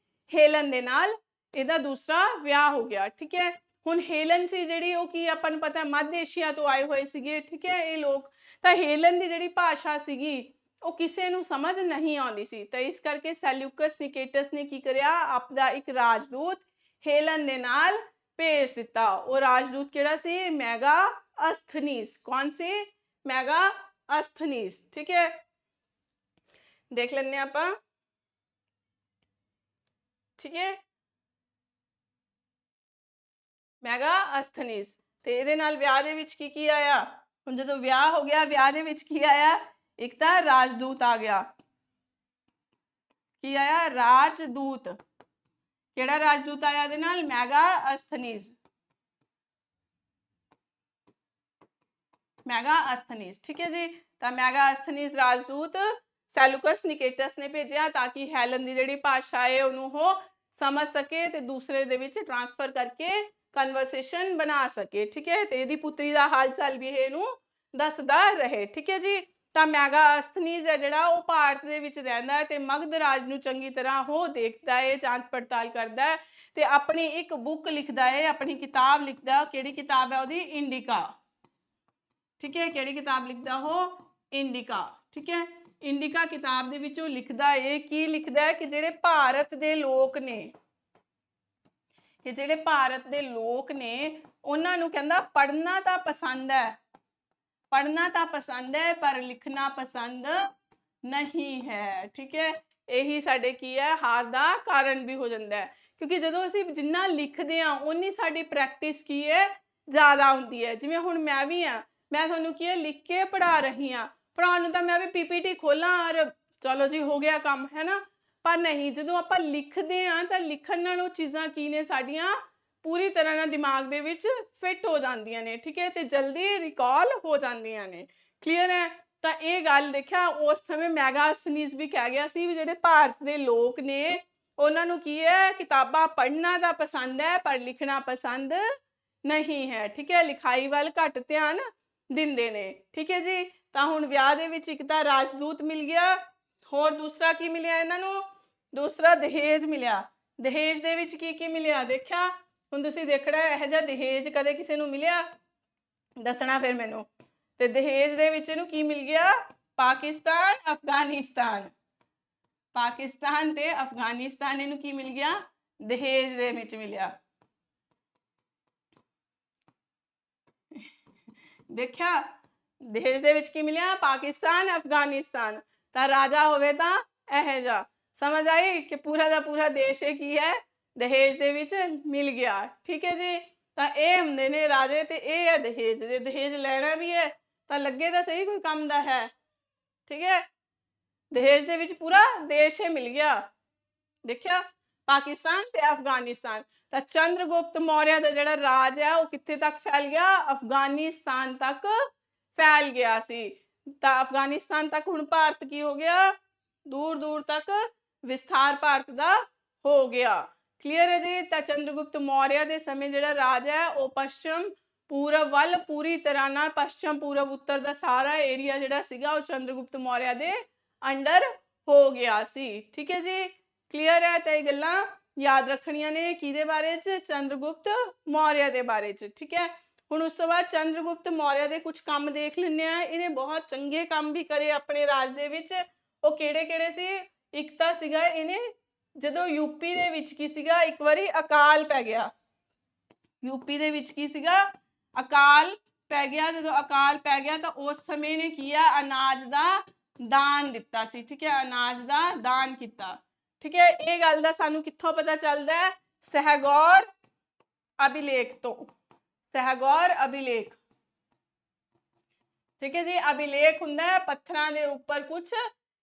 Speaker 1: हेलन ਦੇ ਨਾਲ ਇਹਦਾ ਦੂਸਰਾ ਵਿਆਹ ਹੋ ਗਿਆ। ਠੀਕ ਹੈ, ਹੁਣ हेलन ਸੀ ਜਿਹੜੀ, ਉਹ ਕੀ ਆਪਾਂ ਨੂੰ ਪਤਾ ਮੱਧ ਏਸ਼ੀਆ ਤੋਂ ਆਏ ਹੋਏ ਸੀਗੇ। ਠੀਕ ਹੈ, ਇਹ ਲੋਕ ਤਾਂ हेलन ਦੀ ਜਿਹੜੀ ਭਾਸ਼ਾ ਸੀਗੀ ਉਹ ਕਿਸੇ ਨੂੰ ਸਮਝ ਨਹੀਂ ਆਉਂਦੀ ਸੀ, ਤਾਂ ਇਸ ਕਰਕੇ ਸੈਲੂਕਸ ਨਿਕੇਟਸ ਨੇ ਕੀ ਕਰਿਆ, ਆਪਦਾ ਇੱਕ ਰਾਜਦੂਤ हेलन ਦੇ ਨਾਲ ਭੇਜ ਦਿੱਤਾ। ਉਹ ਰਾਜਦੂਤ ਕਿਹੜਾ ਸੀ, ਮੈਗਾਅਸਥਨੀਸ। ਕੌਣ ਸੀ, ਮੈਗਾਅਸਥਨੀਸ। ਠੀਕ ਹੈ, ਦੇਖ ਲੈਂਦੇ ਆਪਾਂ। ਠੀਕ ਹੈ, ਮੈਗਾਅਸਥਨੀਸ ਤੇ ਇਹਦੇ ਨਾਲ ਵਿਆਹ ਦੇ ਵਿੱਚ ਕੀ ਕੀ ਆਇਆ, ਹੁਣ ਜਦੋਂ ਵਿਆਹ ਹੋ ਗਿਆ, ਵਿਆਹ ਦੇ ਵਿੱਚ ਕੀ ਆਇਆ, ਇੱਕ ਤਾਂ ਰਾਜਦੂਤ ਆ ਗਿਆ। ਕੀ ਆਇਆ, ਰਾਜਦੂਤ। ਕਿਹੜਾ ਰਾਜਦੂਤ ਆਇਆ ਇਹਦੇ ਨਾਲ, ਮੈਗਾਅਸਥਨੀਸ। ਮੈਗਾਅਸਥਨੀਸ। ਠੀਕ ਹੈ ਜੀ, ਤਾਂ ਮੈਗਾਅਸਥਨੀਸ ਰਾਜਦੂਤ ਸੈਲੂਕਸ ਨਿਕੇਟਸ ਨੇ ਭੇਜਿਆ ਤਾਂ ਕਿ हेलन ਦੀ ਜਿਹੜੀ ਭਾਸ਼ਾ ਹੈ ਉਹਨੂੰ ਉਹ ਸਮਝ ਸਕੇ ਤੇ ਦੂਸਰੇ ਦੇ ਵਿੱਚ ਟ੍ਰਾਂਸਫਰ ਕਰਕੇ ਕਨਵਰਸੇਸ਼ਨ ਬਣਾ ਸਕੇ। ਠੀਕ ਹੈ, ਤੇ ਇਹਦੀ ਪੁੱਤਰੀ ਦਾ ਹਾਲ ਚਾਲ ਵੀ ਇਹਨੂੰ ਦੱਸਦਾ ਰਹੇ। ਠੀਕ ਹੈ ਜੀ, ਤਾਂ ਮੈਗਾਅਸਥਨੀਸ ਹੈ ਜਿਹੜਾ ਉਹ ਭਾਰਤ ਦੇ ਵਿੱਚ ਰਹਿੰਦਾ ਹੈ ਤੇ ਮਗਧ ਰਾਜ ਨੂੰ ਚੰਗੀ ਤਰ੍ਹਾਂ ਉਹ ਦੇਖਦਾ ਹੈ, ਜਾਂਚ ਪੜਤਾਲ ਕਰਦਾ ਹੈ ਤੇ ਆਪਣੀ ਇੱਕ ਬੁੱਕ ਲਿਖਦਾ ਹੈ, ਆਪਣੀ ਕਿਤਾਬ ਲਿਖਦਾ। ਕਿਹੜੀ ਕਿਤਾਬ ਹੈ ਉਹਦੀ, ਇੰਡਿਕਾ। ਠੀਕ ਹੈ, ਕਿਹੜੀ ਕਿਤਾਬ ਲਿਖਦਾ ਉਹ, ਇੰਡਿਕਾ। ਠੀਕ ਹੈ, ਇੰਡਿਕਾ ਕਿਤਾਬ ਦੇ ਵਿੱਚ ਉਹ ਲਿਖਦਾ ਹੈ, ਕੀ ਲਿਖਦਾ ਹੈ, ਕਿ ਜਿਹੜੇ ਭਾਰਤ ਦੇ ਲੋਕ ਨੇ, ਕਿ ਜਿਹੜੇ ਭਾਰਤ ਦੇ ਲੋਕ ਨੇ ਉਹਨਾਂ ਨੂੰ ਕਹਿੰਦਾ ਪੜ੍ਹਨਾ ਤਾਂ ਪਸੰਦ ਹੈ, ਪੜ੍ਹਨਾ ਤਾਂ ਪਸੰਦ ਹੈ ਪਰ ਲਿਖਣਾ ਪਸੰਦ ਨਹੀਂ ਹੈ। ਠੀਕ ਹੈ, ਇਹੀ ਸਾਡੇ ਕੀ ਹੈ, ਹਾਰ ਦਾ ਕਾਰਨ ਵੀ ਹੋ ਜਾਂਦਾ ਹੈ, ਕਿਉਂਕਿ ਜਦੋਂ ਅਸੀਂ ਜਿੰਨਾ ਲਿਖਦੇ ਹਾਂ ਉਨੀ ਸਾਡੀ ਪ੍ਰੈਕਟਿਸ ਕੀ ਹੈ, ਜ਼ਿਆਦਾ ਹੁੰਦੀ ਹੈ। ਜਿਵੇਂ ਹੁਣ ਮੈਂ ਵੀ ਹਾਂ, ਮੈਂ ਤੁਹਾਨੂੰ ਕੀ ਹੈ, ਲਿਖ ਕੇ ਪੜ੍ਹਾ ਰਹੀ ਹਾਂ, ਪੜ੍ਹਾਉਣ ਨੂੰ ਤਾਂ ਮੈਂ ਵੀ PPT ਖੋਲਾਂ ਔਰ ਚਲੋ ਜੀ ਹੋ ਗਿਆ ਕੰਮ, ਹੈ ਨਾ, ਪਰ ਨਹੀਂ, ਜਦੋਂ ਆਪਾਂ ਲਿਖਦੇ ਹਾਂ ਤਾਂ ਲਿਖਣ ਨਾਲ ਉਹ ਚੀਜ਼ਾਂ ਕੀ ਨੇ, ਸਾਡੀਆਂ ਪੂਰੀ ਤਰ੍ਹਾਂ ਨਾਲ ਦਿਮਾਗ ਦੇ ਵਿੱਚ ਫਿੱਟ ਹੋ ਜਾਂਦੀਆਂ ਨੇ। ਠੀਕ ਹੈ, ਤੇ ਜਲਦੀ ਰਿਕਾਲ ਹੋ ਜਾਂਦੀਆਂ ਨੇ। ਕਲੀਅਰ ਹੈ, ਤਾਂ ਇਹ ਗੱਲ ਦੇਖਿਆ ਉਸ ਸਮੇਂ ਮੈਗਾਅਸਥਨੀਸ ਵੀ ਕਹਿ ਗਿਆ ਸੀ ਵੀ ਜਿਹੜੇ ਭਾਰਤ ਦੇ ਲੋਕ ਨੇ ਉਹਨਾਂ ਨੂੰ ਕੀ ਹੈ, ਕਿਤਾਬਾਂ ਪੜ੍ਹਨਾ ਤਾਂ ਪਸੰਦ ਹੈ ਪਰ ਲਿਖਣਾ ਪਸੰਦ ਨਹੀਂ ਹੈ। ਠੀਕ ਹੈ, ਲਿਖਾਈ ਵੱਲ ਘੱਟ ਧਿਆਨ ਦਿੰਦੇ ਨੇ। ਠੀਕ ਹੈ ਜੀ, ਤਾਂ ਹੁਣ ਵਿਆਹ ਦੇ ਵਿੱਚ ਇੱਕ ਤਾਂ ਰਾਜਦੂਤ ਮਿਲ ਗਿਆ, ਹੋਰ ਦੂਸਰਾ ਕੀ ਮਿਲਿਆ ਇਹਨਾਂ ਨੂੰ, ਦੂਸਰਾ ਦਹੇਜ ਮਿਲਿਆ। ਦਹੇਜ ਦੇ ਵਿੱਚ ਕੀ ਕੀ ਮਿਲਿਆ ਦੇਖਿਆ, ਹੁਣ ਤੁਸੀਂ ਦੇਖਣਾ ਇਹੋ ਜਿਹਾ ਦਹੇਜ ਕਦੇ ਕਿਸੇ ਨੂੰ ਮਿਲਿਆ, ਦੱਸਣਾ ਫਿਰ ਮੈਨੂੰ। ਤੇ ਦਹੇਜ ਦੇ ਵਿੱਚ ਇਹਨੂੰ ਕੀ ਮਿਲ ਗਿਆ, ਪਾਕਿਸਤਾਨ ਅਫਗਾਨਿਸਤਾਨ। ਪਾਕਿਸਤਾਨ ਤੇ ਅਫਗਾਨਿਸਤਾਨ ਇਹਨੂੰ ਕੀ ਮਿਲ ਗਿਆ, ਦਹੇਜ ਦੇ ਵਿੱਚ ਮਿਲਿਆ। ਦੇਖਿਆ, ਦਹੇਜ ਦੇ ਵਿੱਚ ਕੀ ਮਿਲਿਆ, ਪਾਕਿਸਤਾਨ ਅਫਗਾਨਿਸਤਾਨ। ਤਾਂ ਰਾਜਾ ਹੋਵੇ ਤਾਂ ਇਹੋ ਜਿਹਾ, ਸਮਝ ਆਈ ਕਿ ਪੂਰਾ ਦਾ ਪੂਰਾ ਦੇਸ਼ ਕੀ ਹੈ, ਦਹੇਜ ਦੇ ਵਿੱਚ ਮਿਲ ਗਿਆ। ਠੀਕ ਹੈ ਜੀ, ਤਾਂ ਇਹ ਹੁੰਦੇ ਨੇ ਰਾਜੇ ਤੇ ਇਹ ਹੈ ਦਹੇਜ। ਜੇ ਦਹੇਜ ਲੈਣਾ ਵੀ ਹੈ ਤਾਂ ਲੱਗੇ ਤਾਂ ਸਹੀ ਕੋਈ ਕੰਮ ਦਾ ਹੈ। ਠੀਕ ਹੈ, ਦਹੇਜ ਦੇ ਵਿੱਚ ਪੂਰਾ ਦੇਸ਼ ਹੀ ਮਿਲ ਗਿਆ। ਦੇਖਿਆ, ਪਾਕਿਸਤਾਨ ਤੇ ਅਫਗਾਨਿਸਤਾਨ। ਤਾਂ ਚੰद्रगुप्त ਮੌर्य ਦਾ ਜਿਹੜਾ ਰਾਜ ਹੈ ਉਹ ਕਿੱਥੇ ਤੱਕ ਫੈਲ ਗਿਆ, ਅਫਗਾਨਿਸਤਾਨ ਤੱਕ ਫੈਲ ਗਿਆ ਸੀ। ਤਾਂ ਅਫਗਾਨਿਸਤਾਨ ਤੱਕ ਹੁਣ ਭਾਰਤ ਕੀ ਹੋ ਗਿਆ, ਦੂਰ ਦੂਰ ਤੱਕ ਵਿਸਥਾਰ ਭਾਰਤ ਦਾ ਹੋ ਗਿਆ। ਕਲੀਅਰ ਹੈ ਜੀ, ਤਾਂ ਚੰद्रगुप्त ਮੌर्य ਦੇ ਸਮੇਂ ਜਿਹੜਾ ਰਾਜ ਹੈ ਉਹ ਪੱਛਮ ਪੂਰਬ ਵੱਲ ਪੂਰੀ ਤਰ੍ਹਾਂ ਨਾਲ ਪੱਛਮ ਪੂਰਬ ਉੱਤਰ ਦਾ ਸਾਰਾ ਏਰੀਆ ਜਿਹੜਾ ਸੀਗਾ ਉਹ ਚੰਦਰਗੁਪਤ ਮੌਰਿਆ ਦੇ ਅੰਡਰ ਹੋ ਗਿਆ ਸੀ। ਠੀਕ ਹੈ ਜੀ, ਕਲੀਅਰ ਹੈ। ਤਾਂ ਇਹ ਗੱਲਾਂ ਯਾਦ ਰੱਖਣੀਆਂ ਨੇ ਕਿਹਦੇ ਬਾਰੇ ਚ, ਚੰਦਰਗੁਪਤ ਮੌਰਿਆ ਦੇ ਬਾਰੇ ਚ। ਠੀਕ ਹੈ, ਹੁਣ ਉਸ ਤੋਂ ਬਾਅਦ ਚੰਦਰਗੁਪਤ ਮੌਰਿਆ ਦੇ ਕੁਝ ਕੰਮ ਦੇਖ ਲੈਂਦੇ ਆ। ਇਹਨੇ ਬਹੁਤ ਚੰਗੇ ਕੰਮ ਵੀ ਕਰੇ ਆਪਣੇ ਰਾਜ ਦੇ ਵਿੱਚ। ਉਹ ਕਿਹੜੇ ਕਿਹੜੇ ਸੀ? ਇੱਕ ਤਾਂ ਸੀਗਾ ਇਹਨੇ ਜਦੋਂ ਯੂਪੀ ਦੇ ਵਿੱਚ ਕੀ ਸੀਗਾ, ਇੱਕ ਵਾਰੀ ਅਕਾਲ ਪੈ ਗਿਆ। ਯੂਪੀ ਦੇ ਵਿੱਚ ਕੀ ਸੀਗਾ, ਅਕਾਲ ਪੈ ਗਿਆ। ਜਦੋਂ ਅਕਾਲ ਪੈ ਗਿਆ ਤਾਂ ਉਸ ਸਮੇਂ ਨੇ ਕੀ ਆ, ਅਨਾਜ ਦਾ ਦਾਨ ਦਿੱਤਾ ਸੀ। ਠੀਕ ਹੈ, ਅਨਾਜ ਦਾ ਦਾਨ ਕੀਤਾ। ਠੀਕ ਹੈ, ਇਹ ਗੱਲ ਦਾ ਸਾਨੂੰ ਕਿੱਥੋਂ ਪਤਾ ਚੱਲਦਾ ਹੈ? ਸਹਿਗੌਰ ਅਭਿਲੇਖ ਤੋਂ। ਸਹਿਗੌਰ ਅਭਿਲੇਖ। ਠੀਕ ਹੈ ਜੀ, ਅਭਿਲੇਖ ਹੁੰਦਾ ਹੈ ਪੱਥਰਾਂ ਦੇ ਉੱਪਰ ਕੁਝ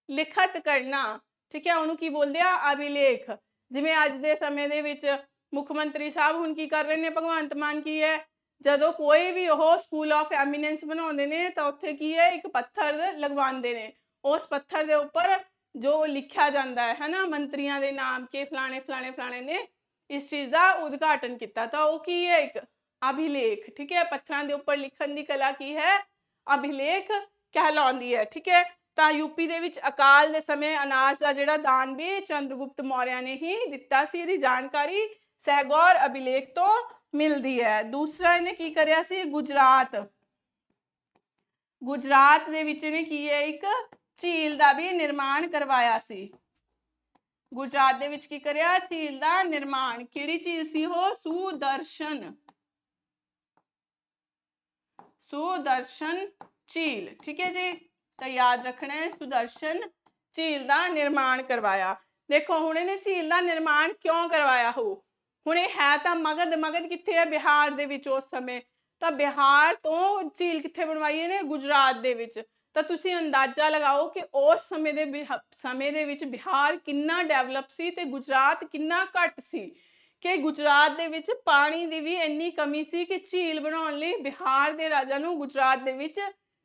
Speaker 1: ਲਿਖਤ ਕਰਨਾ। ਠੀਕ ਹੈ, ਉਹਨੂੰ ਕੀ ਬੋਲਦੇ ਆ? ਅਭਿਲੇਖ। ਜਿਵੇਂ ਅੱਜ ਦੇ ਸਮੇਂ ਦੇ ਵਿੱਚ ਮੁੱਖ ਮੰਤਰੀ ਸਾਹਿਬ ਹੁਣ ਕੀ ਕਰ ਰਹੇ ਨੇ, ਭਗਵੰਤ ਮਾਨ ਕੀ ਹੈ, ਜਦੋਂ ਕੋਈ ਵੀ ਉਹ ਸਕੂਲ ਆਫ ਐਮੀਨੈਂਸ ਬਣਾਉਂਦੇ ਨੇ ਤਾਂ ਉੱਥੇ ਕੀ ਹੈ, ਇੱਕ ਪੱਥਰ ਲਗਵਾਉਂਦੇ ਨੇ। ਉਸ ਪੱਥਰ ਦੇ ਉੱਪਰ ਜੋ ਲਿਖਿਆ ਜਾਂਦਾ ਹੈ ਨਾ, ਮੰਤਰੀਆਂ ਦੇ ਨਾਮ ਕੇ ਫਲਾਣੇ ਫਲਾਣੇ ਫਲਾਣੇ ਨੇ ਇਸ ਚੀਜ਼ ਦਾ ਉਦਘਾਟਨ ਕੀਤਾ, ਤਾਂ ਉਹ ਕੀ ਹੈ, ਇੱਕ ਅਭਿਲੇਖ। ਠੀਕ ਹੈ, ਪੱਥਰਾਂ ਦੇ ਉੱਪਰ ਲਿਖਣ ਦੀ ਕਲਾ ਕੀ ਹੈ? ਅਭਿਲੇਖ ਕਹਿਲਾਉਂਦੀ ਹੈ। ਠੀਕ ਹੈ, ਤਾਂ ਯੂਪੀ ਦੇ ਵਿੱਚ ਅਕਾਲ ਦੇ ਸਮੇਂ ਅਨਾਜ ਦਾ ਜਿਹੜਾ ਦਾਨ ਵੀ ਚੰਦਰਗੁਪਤ ਮੌਰਿਆ ਨੇ ਹੀ ਦਿੱਤਾ ਸੀ। ਇਹਦੀ ਜਾਣਕਾਰੀ ਸਹਿਗੌਰ ਅਭਿਲੇਖ ਤੋਂ ਮਿਲਦੀ ਹੈ। ਦੂਸਰਾ ਇਹਨੇ ਕੀ ਕਰਿਆ ਸੀ? ਗੁਜਰਾਤ। ਗੁਜਰਾਤ ਦੇ ਵਿੱਚ ਇਹਨੇ ਕੀ ਹੈ, ਇੱਕ ਝੀਲ ਦਾ ਵੀ ਨਿਰਮਾਣ ਕਰਵਾਇਆ ਸੀ। ਗੁਜਰਾਤ ਦੇ ਵਿੱਚ ਕੀ ਕਰਿਆ? ਝੀਲ ਦਾ ਨਿਰਮਾਣ। ਕਿਹੜੀ ਝੀਲ ਸੀ ਉਹ? ਸੁਦਰਸ਼ਨ। ਸੁਦਰਸ਼ਨ ਝੀਲ। ਠੀਕ ਹੈ ਜੀ, ਤਾਂ ਯਾਦ ਰੱਖਣਾ ਹੈ, ਸੁਦਰਸ਼ਨ ਝੀਲ ਦਾ ਨਿਰਮਾਣ ਕਰਵਾਇਆ। ਦੇਖੋ ਹੁਣ ਇਹਨੇ ਝੀਲ ਦਾ ਨਿਰਮਾਣ ਕਿਉਂ ਕਰਵਾਇਆ ਹੋ? ਹੁਣ ਇਹ ਹੈ ਤਾਂ ਮਗਧ। ਮਗਧ ਕਿੱਥੇ ਹੈ? ਬਿਹਾਰ ਦੇ ਵਿੱਚ ਉਸ ਸਮੇਂ। ਤਾਂ ਬਿਹਾਰ ਤੋਂ ਝੀਲ ਕਿੱਥੇ ਬਣਵਾਈ ਇਹਨੇ? ਗੁਜਰਾਤ ਦੇ ਵਿੱਚ। ਤਾਂ ਤੁਸੀਂ ਅੰਦਾਜ਼ਾ ਲਗਾਓ ਕਿ ਉਸ ਸਮੇਂ ਦੇ ਵਿੱਚ ਬਿਹਾਰ ਕਿੰਨਾ ਡਿਵੈਲਪ ਸੀ ਤੇ ਗੁਜਰਾਤ ਕਿੰਨਾ ਘੱਟ ਸੀ। ਕਿ ਗੁਜਰਾਤ ਦੇ ਵਿੱਚ ਪਾਣੀ ਦੀ ਵੀ ਇੰਨੀ ਕਮੀ ਸੀ ਕਿ ਝੀਲ ਬਣਾਉਣ ਲਈ ਬਿਹਾਰ ਦੇ ਰਾਜਾ ਨੂੰ ਗੁਜਰਾਤ ਦੇ ਵਿੱਚ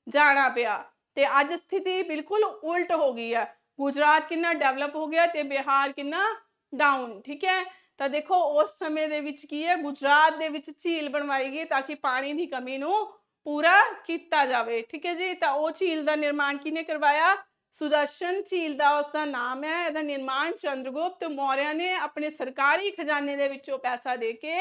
Speaker 1: ਜਾਣਾ ਪਿਆ। ਤੇ ਅੱਜ ਸਥਿਤੀ ਬਿਲਕੁਲ ਉਲਟ ਹੋ ਗਈ ਹੈ। ਗੁਜਰਾਤ ਕਿੰਨਾ ਡਿਵੈਲਪ ਹੋ ਗਿਆ ਤੇ ਬਿਹਾਰ ਕਿੰਨਾ ਡਾਊਨ। ਠੀਕ ਹੈ, ਤਾਂ ਦੇਖੋ ਉਸ ਸਮੇਂ ਦੇ ਵਿੱਚ ਕੀ ਹੈ, ਗੁਜਰਾਤ ਦੇ ਵਿੱਚ ਝੀਲ ਬਣਵਾਈ ਗਈ ਤਾਂ ਕਿ ਪਾਣੀ ਦੀ ਕਮੀ ਨੂੰ ਪੂਰਾ ਕੀਤਾ ਜਾਵੇ। ਠੀਕ ਹੈ ਜੀ, ਤਾਂ ਉਹ ਝੀਲ ਦਾ ਨਿਰਮਾਣ ਕਿਹਨੇ ਕਰਵਾਇਆ? ਸੁਦਰਸ਼ਨ ਝੀਲ ਦਾ ਉਸਦਾ ਨਾਮ ਹੈ। ਇਹਦਾ ਨਿਰਮਾਣ ਚੰਦਰਗੁਪਤ ਮੌਰਿਆ ਨੇ ਆਪਣੇ ਸਰਕਾਰੀ ਖਜ਼ਾਨੇ ਦੇ ਵਿੱਚੋਂ ਪੈਸਾ ਦੇ ਕੇ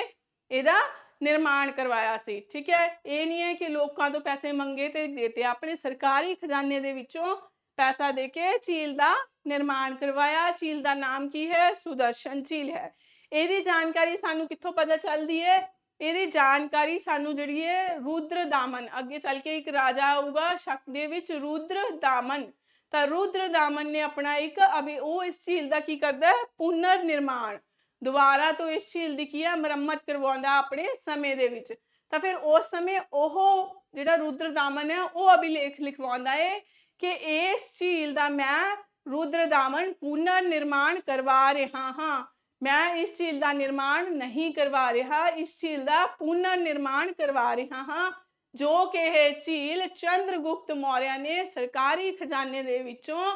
Speaker 1: ਇਹਦਾ ਨਿਰਮਾਣ ਕਰਵਾਇਆ ਸੀ। ਠੀਕ ਹੈ, ਇਹ ਨਹੀਂ ਹੈ ਕਿ ਲੋਕਾਂ ਤੋਂ ਪੈਸੇ ਮੰਗੇ ਤੇ ਦੇਤੇ, ਆਪਣੇ ਸਰਕਾਰੀ ਖਜ਼ਾਨੇ ਦੇ ਵਿੱਚੋਂ ਪੈਸਾ ਦੇ ਕੇ ਝੀਲ ਦਾ ਨਿਰਮਾਣ ਕਰਵਾਇਆ। ਝੀਲ ਦਾ ਨਾਮ ਕੀ ਹੈ? ਸੁਦਰਸ਼ਨ ਝੀਲ ਹੈ। ਇਹਦੀ ਜਾਣਕਾਰੀ ਸਾਨੂੰ ਕਿੱਥੋਂ ਪਤਾ ਚੱਲਦੀ ਹੈ? ਇਹਦੀ ਜਾਣਕਾਰੀ ਸਾਨੂੰ ਜਿਹੜੀ ਹੈ ਰੁद्रदामन, ਅੱਗੇ ਚੱਲ ਕੇ ਇੱਕ ਰਾਜਾ ਆਊਗਾ ਸ਼ਕ ਦੇ ਵਿੱਚ, ਰੁद्रदामन। ਤਾਂ ਰੁद्रदामन ਨੇ ਆਪਣਾ ਇੱਕ ਉਹ ਇਸ ਝੀਲ ਦਾ ਕੀ ਕਰਦਾ ਹੈ? ਪੁਨਰ ਨਿਰਮਾਣ। ਦੁਬਾਰਾ ਤੋਂ ਇਸ ਝੀਲ ਦੀ ਕੀ ਹੈ? ਮੁਰੰਮਤ ਕਰਵਾਉਂਦਾ ਆਪਣੇ ਸਮੇਂ ਦੇ ਵਿੱਚ। ਤਾਂ ਫਿਰ ਉਸ ਸਮੇਂ ਉਹ ਜਿਹੜਾ ਰੁद्रदामन ਹੈ ਉਹ ਅਭਿਲੇਖ ਲਿਖਵਾਉਂਦਾ ਹੈ ਕਿ ਇਸ ਝੀਲ ਦਾ ਮੈਂ ਰੁद्रदामन ਪੁਨਰ ਨਿਰਮਾਣ ਕਰਵਾ ਰਿਹਾ ਹਾਂ। ਮੈਂ ਇਸ ਝੀਲ ਦਾ ਨਿਰਮਾਣ ਨਹੀਂ ਕਰਵਾ ਰਿਹਾ, ਇਸ ਝੀਲ ਦਾ ਪੁਨਰ ਨਿਰਮਾਣ ਕਰਵਾ ਰਿਹਾ ਹਾਂ, ਜੋ ਕਿ ਇਹ ਝੀਲ ਚੰਦਰਗੁਪਤ ਮੌਰਿਆ ਨੇ ਸਰਕਾਰੀ ਖਜ਼ਾਨੇ ਦੇ ਵਿੱਚੋਂ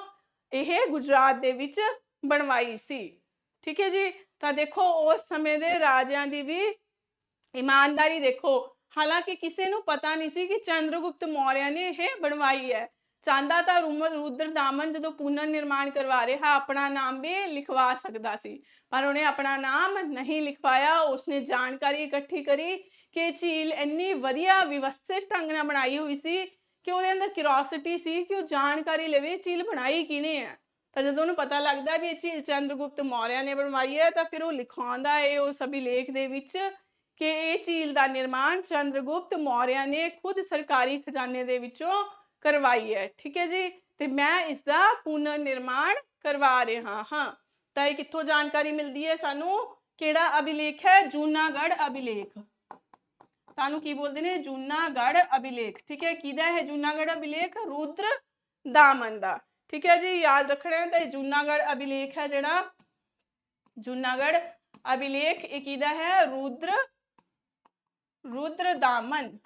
Speaker 1: ਇਹ ਗੁਜਰਾਤ ਦੇ ਵਿੱਚ ਬਣਵਾਈ ਸੀ। ਠੀਕ ਹੈ ਜੀ, ਤਾਂ ਦੇਖੋ ਉਸ ਸਮੇਂ ਦੇ ਰਾਜਿਆਂ ਦੀ ਵੀ ਇਮਾਨਦਾਰੀ ਦੇਖੋ। ਹਾਲਾਂਕਿ ਕਿਸੇ ਨੂੰ ਪਤਾ ਨਹੀਂ ਸੀ ਕਿ ਚੰਦਰਗੁਪਤ ਮੌਰਿਆ ਨੇ ਇਹ ਬਣਵਾਈ ਹੈ। ਚਾਹੁੰਦਾ ਤਾਂ ਰੁद्रदामन ਜਦੋਂ ਪੁਨਰ ਨਿਰਮਾਣ ਕਰਵਾ ਰਿਹਾ ਆਪਣਾ ਨਾਮ ਵੀ ਲਿਖਵਾ ਸਕਦਾ ਸੀ, ਪਰ ਉਹਨੇ ਆਪਣਾ ਨਾਮ ਨਹੀਂ ਲਿਖਵਾਇਆ। ਉਸਨੇ ਜਾਣਕਾਰੀ ਇਕੱਠੀ ਕਰੀ ਕਿ ਝੀਲ ਇੰਨੀ ਵਧੀਆ ਵਿਵਸਥਿਤ ਢੰਗ ਨਾਲ ਬਣਾਈ ਹੋਈ ਸੀ ਕਿ ਉਹਦੇ ਅੰਦਰ ਕਿਉਰਿਓਸਿਟੀ ਸੀ ਕਿ ਉਹ ਜਾਣਕਾਰੀ ਲਵੇ ਝੀਲ ਬਣਾਈ ਕਿਹਨੇ ਹੈ। ਤਾਂ ਜਦੋਂ ਉਹਨੂੰ ਪਤਾ ਲੱਗਦਾ ਵੀ ਇਹ ਝੀਲ ਚੰਦਰਗੁਪਤ ਮੌਰਿਆ ਨੇ ਬਣਵਾਈ ਹੈ ਤਾਂ ਫਿਰ ਉਹ ਲਿਖਾਉਂਦਾ ਹੈ ਉਸ ਅਭਿਲੇਖ ਦੇ ਵਿੱਚ ਕਿ ਇਹ ਝੀਲ ਦਾ ਨਿਰਮਾਣ ਚੰਦਰਗੁਪਤ ਮੌਰਿਆ ਨੇ ਖੁਦ ਸਰਕਾਰੀ ਖਜ਼ਾਨੇ ਦੇ ਵਿੱਚੋਂ ਕਰਵਾਈ ਹੈ। ਠੀਕ ਹੈ ਜੀ, ਤੇ ਮੈਂ ਇਸ ਦਾ ਪੁਨਰ ਨਿਰਮਾਣ ਕਰਵਾ ਰਿਹਾ ਹਾਂ। ਤਾਂ ਇਹ ਕਿੱਥੋਂ ਜਾਣਕਾਰੀ ਮਿਲਦੀ ਹੈ ਸਾਨੂੰ? ਕਿਹੜਾ ਅਭਿਲੇਖ ਹੈ? ਜੂਨਾਗੜ੍ਹ ਅਭਿਲੇਖ। ਤੁਹਾਨੂੰ ਕੀ ਬੋਲਦੇ ਨੇ? ਜੂਨਾਗੜ੍ਹ ਅਭਿਲੇਖ। ਠੀਕ ਹੈ, ਕਿਹਦਾ ਹੈ ਜੂਨਾਗੜ੍ਹ ਅਭਿਲੇਖ? ਰੁद्रदामन ਦਾ। ਠੀਕ ਹੈ ਜੀ, ਯਾਦ ਰੱਖਣਾ ਹੈ। ਤਾਂ ਇਹ ਜੂਨਾਗੜ੍ਹ ਅਭਿਲੇਖ ਹੈ ਜਿਹੜਾ ਜੂਨਾਗੜ੍ਹ ਅਭਿਲੇਖ, ਇਹ ਕਿਹਦਾ ਹੈ? ਰੁद्रदामन।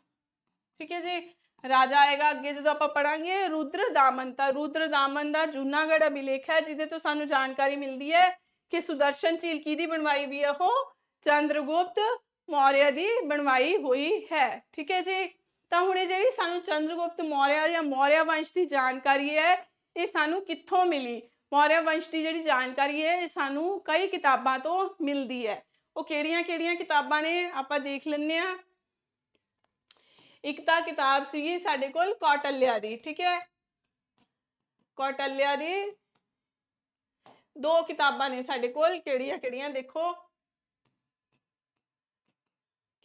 Speaker 1: ਠੀਕ ਹੈ ਜੀ, ਰਾਜਾ ਆਏਗਾ ਅੱਗੇ ਜਦੋਂ ਆਪਾਂ ਪੜਾਂਗੇ ਰੁद्रदामन। ਤਾਂ ਰੁद्रदामन ਦਾ ਜੂਨਾਗੜ੍ਹ ਅਭਿਲੇਖ ਹੈ ਜਿਹਦੇ ਤੋਂ ਸਾਨੂੰ ਜਾਣਕਾਰੀ ਮਿਲਦੀ ਹੈ ਕਿ ਸੁਦਰਸ਼ਨ ਝੀਲ ਕਿਹਦੀ ਬਣਵਾਈ ਵੀ ਹੈ? ਉਹ ਚੰਦਰਗੁਪਤ ਮੌਰਿਆ ਦੀ ਬਣਵਾਈ ਹੋਈ ਹੈ। ਠੀਕ ਹੈ ਜੀ। ਤਾਂ ਹੁਣ ਇਹ ਜਿਹੜੀ ਸਾਨੂੰ ਚੰਦਰਗੁਪਤ ਮੌਰਿਆ ਜਾਂ ਮੌਰਿਆ ਵੰਸ਼ ਦੀ ਜਾਣਕਾਰੀ ਹੈ, ਇਹ ਸਾਨੂੰ ਕਿੱਥੋਂ ਮਿਲੀ? ਮੌਰਿਆ ਵੰਸ਼ ਦੀ ਜਿਹੜੀ ਜਾਣਕਾਰੀ ਹੈ ਇਹ ਸਾਨੂੰ ਕਈ ਕਿਤਾਬਾਂ ਤੋਂ ਮਿਲਦੀ ਹੈ। ਉਹ ਕਿਹੜੀਆਂ-ਕਿਹੜੀਆਂ ਕਿਤਾਬਾਂ ਨੇ ਆਪਾਂ ਦੇਖ ਲੈਂਦੇ ਹਾਂ। ਇੱਕ ਤਾਂ ਕਿਤਾਬ ਸੀਗੀ ਸਾਡੇ ਕੋਲ ਕੌਟਲਿਆ ਦੀ। ਠੀਕ ਹੈ, ਕੌਟਲਿਆ ਦੀ ਦੋ ਕਿਤਾਬਾਂ ਨੇ ਸਾਡੇ ਕੋਲ, ਕਿਹੜੀਆਂ-ਕਿਹੜੀਆਂ ਦੇਖੋ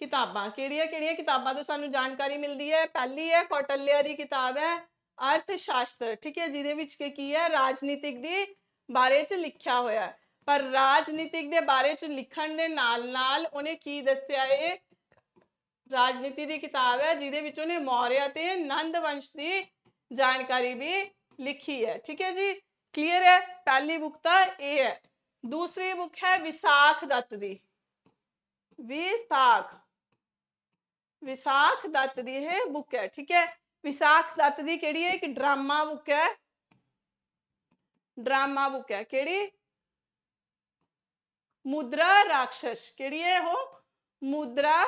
Speaker 1: ਕਿਤਾਬਾਂ, ਕਿਹੜੀਆਂ-ਕਿਹੜੀਆਂ ਕਿਤਾਬਾਂ ਤੋਂ ਸਾਨੂੰ ਜਾਣਕਾਰੀ ਮਿਲਦੀ ਹੈ। ਪਹਿਲੀ ਹੈ ਕੌਟਲਿਆ ਦੀ ਕਿਤਾਬ ਹੈ ਅਰਥ ਸ਼ਾਸਤਰ। ਠੀਕ ਹੈ, ਜਿਹਦੇ ਵਿੱਚ ਕੀ ਹੈ, ਰਾਜਨੀਤਿਕ ਦੇ ਬਾਰੇ ਚ ਲਿਖਿਆ ਹੋਇਆ ਹੈ। ਪਰ ਰਾਜਨੀਤਿਕ ਦੇ ਬਾਰੇ ਚ ਲਿਖਣ ਦੇ ਨਾਲ ਨਾਲ ਉਹਨੇ ਕੀ ਦੱਸਿਆ, ਇਹ ਰਾਜਨੀਤੀ ਦੀ ਕਿਤਾਬ ਹੈ ਜਿਹਦੇ ਵਿੱਚ ਉਹਨੇ ਮੌਰਿਆ ਤੇ ਨੰਦ ਵੰਸ਼ ਦੀ ਜਾਣਕਾਰੀ ਵੀ ਲਿਖੀ ਹੈ। ਠੀਕ ਹੈ ਜੀ, ਕਲੀਅਰ ਹੈ। ਪਹਿਲੀ ਬੁੱਕ ਤਾਂ ਇਹ ਹੈ। ਦੂਸਰੀ ਬੁੱਕ ਹੈ ਵਿਸਾਖ ਦੱਤ ਦੀ। ਵਿਸਾਖ ਦੱਤ ਦੀ ਇਹ ਬੁੱਕ ਹੈ। ਠੀਕ ਹੈ, ਵਿਸਾਖ ਦੱਤ ਦੀ ਕਿਹੜੀ ਹੈ, ਇੱਕ ਡਰਾਮਾ ਬੁੱਕ ਹੈ। ਡਰਾਮਾ ਬੁੱਕ ਹੈ ਕਿਹੜੀ, ਮੁਦਰਾ ਰਾਖਸ਼। ਕਿਹੜੀ ਹੈ ਉਹ, ਮੁਦਰਾ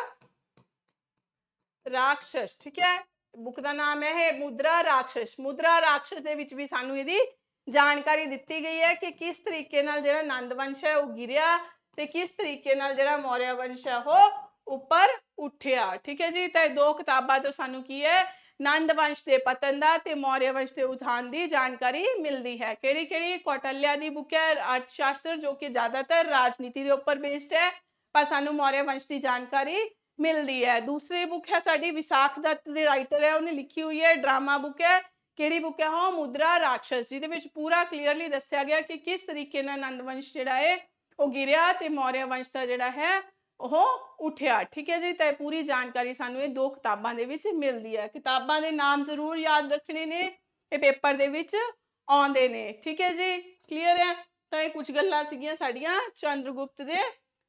Speaker 1: ਰਾਖਸ਼। ਠੀਕ ਹੈ, ਬੁੱਕ ਦਾ ਨਾਮ ਹੈ ਇਹ ਮੁਦਰਾ ਰਾਖਸ਼। ਮੁਦਰਾ ਰਾਖਸ਼ ਦੇ ਵਿੱਚ ਵੀ ਸਾਨੂੰ ਇਹਦੀ ਜਾਣਕਾਰੀ ਦਿੱਤੀ ਗਈ ਹੈ ਕਿ ਕਿਸ ਤਰੀਕੇ ਨਾਲ ਜਿਹੜਾ ਨੰਦ ਵੰਸ਼ ਹੈ ਉਹ ਗਿਰਿਆ ਤੇ ਕਿਸ ਤਰੀਕੇ ਨਾਲ ਜਿਹੜਾ ਮੌਰਿਆ ਵੰਸ਼ ਹੈ ਉਹ ਉੱਪਰ ਉੱਠਿਆ। ਠੀਕ ਹੈ ਜੀ, ਤਾਂ ਦੋ ਕਿਤਾਬਾਂ ਤੋਂ ਸਾਨੂੰ ਕੀ ਹੈ, ਨੰਦ ਵੰਸ਼ ਦੇ ਪਤਨ ਦਾ ਤੇ ਮੌਰਿਆ ਵੰਸ਼ ਦੇ ਉਥਾਨ ਦੀ ਜਾਣਕਾਰੀ ਮਿਲਦੀ ਹੈ। ਕਿਹੜੀ ਕਿਹੜੀ, ਕੌਟਲਿਆ ਦੀ ਬੁੱਕ ਹੈ ਅਰਥ ਸ਼ਾਸਤਰ, ਜੋ ਕਿ ਜ਼ਿਆਦਾਤਰ ਰਾਜਨੀਤੀ ਦੇ ਉੱਪਰ ਬੇਸਡ ਹੈ, ਪਰ ਸਾਨੂੰ ਮੌਰਿਆ ਵੰਸ਼ ਦੀ ਜਾਣਕਾਰੀ ਮਿਲਦੀ ਹੈ। ਦੂਸਰੀ ਬੁੱਕ ਹੈ ਸਾਡੀ ਵਿਸਾਖ ਦੱਤ ਦੇ ਰਾਈਟਰ ਹੈ, ਉਹਨੇ ਲਿਖੀ ਹੋਈ ਹੈ ਡਰਾਮਾ ਬੁੱਕ ਹੈ। ਕਿਹੜੀ ਬੁੱਕ ਹੈ ਉਹ, ਮੁਦਰਾ ਰਾਖਸ਼, ਜਿਹਦੇ ਵਿੱਚ ਪੂਰਾ ਕਲੀਅਰਲੀ ਦੱਸਿਆ ਗਿਆ ਕਿ ਕਿਸ ਤਰੀਕੇ ਨਾਲ ਨੰਦ ਵੰਸ਼ ਜਿਹੜਾ ਹੈ ਉਹ ਗਿਰਿਆ ਤੇ ਮੌਰਿਆ ਵੰਸ਼ ਦਾ ਜਿਹੜਾ ਹੈ ਉਹ ਉੱਠਿਆ। ਠੀਕ ਹੈ ਜੀ, ਤਾਂ ਪੂਰੀ ਜਾਣਕਾਰੀ ਸਾਨੂੰ ਇਹ ਦੋ ਕਿਤਾਬਾਂ ਦੇ ਵਿੱਚ ਮਿਲਦੀ ਹੈ। ਕਿਤਾਬਾਂ ਦੇ ਨਾਮ ਜ਼ਰੂਰ ਯਾਦ ਰੱਖਣੇ ਨੇ, ਇਹ ਪੇਪਰ ਦੇ ਵਿੱਚ ਆਉਂਦੇ ਨੇ। ਠੀਕ ਹੈ ਜੀ, ਕਲੀਅਰ ਹੈ। ਤਾਂ ਇਹ ਕੁਝ ਗੱਲਾਂ ਸੀਗੀਆਂ ਸਾਡੀਆਂ ਚੰਦਰਗੁਪਤ ਦੇ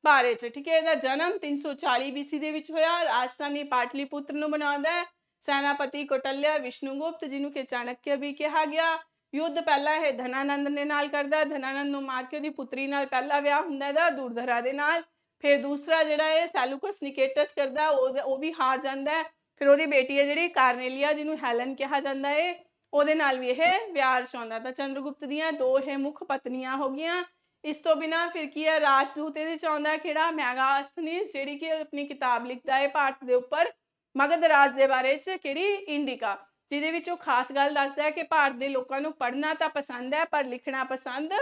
Speaker 1: ਬਾਰੇ ਚ। ਠੀਕ ਹੈ, ਇਹਦਾ ਜਨਮ 340 BC ਦੇ ਵਿੱਚ ਹੋਇਆ। ਰਾਜਧਾਨੀ ਪਾਟਲੀਪੁੱਤਰ ਨੂੰ ਬਣਾਉਂਦਾ ਹੈ। ਸੈਨਾਪਤੀ ਕੌਟਲਿਆ ਵਿਸ਼ਨੂਗੁਪਤ, ਜਿਹਨੂੰ ਕਿ ਚਾਣਕਿਆ ਵੀ ਕਿਹਾ ਗਿਆ। ਯੁੱਧ ਪਹਿਲਾ ਇਹ ਧਨਾਨੰਦ ਦੇ ਨਾਲ ਕਰਦਾ, ਧਨਾਨੰਦ ਨੂੰ ਮਾਰ ਕੇ ਉਹਦੀ ਪੁੱਤਰੀ ਨਾਲ ਪਹਿਲਾ ਵਿਆਹ ਹੁੰਦਾ ਇਹਦਾ ਦੁਰਧਰਾ ਦੇ ਨਾਲ। ਫਿਰ ਦੂਸਰਾ ਜਿਹੜਾ ਹੈ ਸੈਲੂਕਸ ਨਿਕੇਟਸ ਕਰਦਾ, ਉਹ ਵੀ ਹਾਰ ਜਾਂਦਾ ਹੈ। ਫਿਰ ਉਹਦੀ ਬੇਟੀ ਹੈ ਜਿਹੜੀ ਕਾਰਨੇਲੀਆ, ਜਿਹਨੂੰ ਹੈਲਨ ਕਿਹਾ ਜਾਂਦਾ ਹੈ, ਉਹਦੇ ਨਾਲ ਵੀ ਇਹ ਵਿਆਹ ਰਚਾਉਂਦਾ। ਤਾਂ ਚੰਦਰਗੁਪਤ ਦੀਆਂ ਦੋ ਇਹ ਮੁੱਖ ਪਤਨੀਆਂ ਹੋ ਗਈਆਂ। ਇਸ ਤੋਂ ਬਿਨਾਂ ਫਿਰ ਕੀ ਹੈ, ਰਾਜਦੂਤ ਇਹਦੇ ਚ ਆਉਂਦਾ ਕਿਹੜਾ, ਮੈਗਾਸਥਨੀਸ, ਜਿਹੜੀ ਕਿ ਆਪਣੀ ਕਿਤਾਬ ਲਿਖਦਾ ਹੈ ਭਾਰਤ ਦੇ ਉੱਪਰ ਮਗਧ ਰਾਜ ਦੇ ਬਾਰੇ ਚ, ਕਿਹੜੀ, ਇੰਡਿਕਾ, ਜਿਹਦੇ ਵਿੱਚ ਉਹ ਖਾਸ ਗੱਲ ਦੱਸਦਾ ਹੈ ਕਿ ਭਾਰਤ ਦੇ ਲੋਕਾਂ ਨੂੰ ਪੜ੍ਹਨਾ ਤਾਂ ਪਸੰਦ ਹੈ ਪਰ ਲਿਖਣਾ ਪਸੰਦ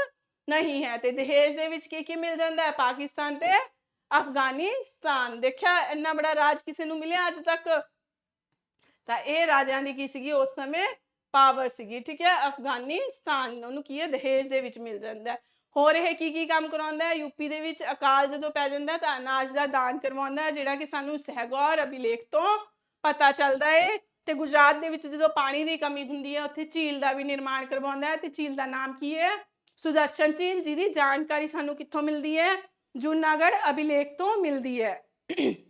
Speaker 1: ਨਹੀਂ ਹੈ। ਤੇ ਦਹੇਜ ਦੇ ਵਿੱਚ ਕੀ ਮਿਲ ਜਾਂਦਾ ਹੈ, ਪਾਕਿਸਤਾਨ ਤੇ ਅਫਗਾਨਿਸਤਾਨ। ਦੇਖਿਆ, ਇੰਨਾ ਬੜਾ ਰਾਜ ਕਿਸੇ ਨੂੰ ਮਿਲਿਆ ਅੱਜ ਤੱਕ। ਤਾਂ ਇਹ ਰਾਜਿਆਂ ਦੀ ਕੀ ਸੀਗੀ ਉਸ ਸਮੇਂ, ਪਾਵਰ ਸੀਗੀ। ਠੀਕ ਹੈ, ਅਫਗਾਨਿਸਤਾਨ ਉਹਨੂੰ ਕੀ ਹੈ, ਦਹੇਜ ਦੇ ਵਿੱਚ ਮਿਲ ਜਾਂਦਾ। ਹੋਰ ਇਹ ਕੀ ਕੰਮ ਕਰਾਉਂਦਾ ਹੈ, ਯੂਪੀ ਦੇ ਵਿੱਚ ਅਕਾਲ ਜਦੋਂ ਪੈ ਜਾਂਦਾ ਤਾਂ ਅਨਾਜ ਦਾ ਦਾਨ ਕਰਵਾਉਂਦਾ, ਜਿਹੜਾ ਕਿ ਸਾਨੂੰ ਸਹਿਗੌਰ ਅਭਿਲੇਖ ਤੋਂ ਪਤਾ ਚੱਲਦਾ ਹੈ। ਤੇ ਗੁਜਰਾਤ ਦੇ ਵਿੱਚ ਜਦੋਂ ਪਾਣੀ ਦੀ ਕਮੀ ਹੁੰਦੀ ਹੈ ਉੱਥੇ ਝੀਲ ਦਾ ਵੀ ਨਿਰਮਾਣ ਕਰਵਾਉਂਦਾ ਹੈ, ਤੇ ਝੀਲ ਦਾ ਨਾਮ ਕੀ ਹੈ, ਸੁਦਰਸ਼ਨ ਝੀਲ, ਜਿਹਦੀ ਜਾਣਕਾਰੀ ਸਾਨੂੰ ਕਿੱਥੋਂ ਮਿਲਦੀ ਹੈ, ਜੂਨਾਗੜ੍ਹ ਅਭਿਲੇਖ ਤੋਂ ਮਿਲਦੀ ਹੈ।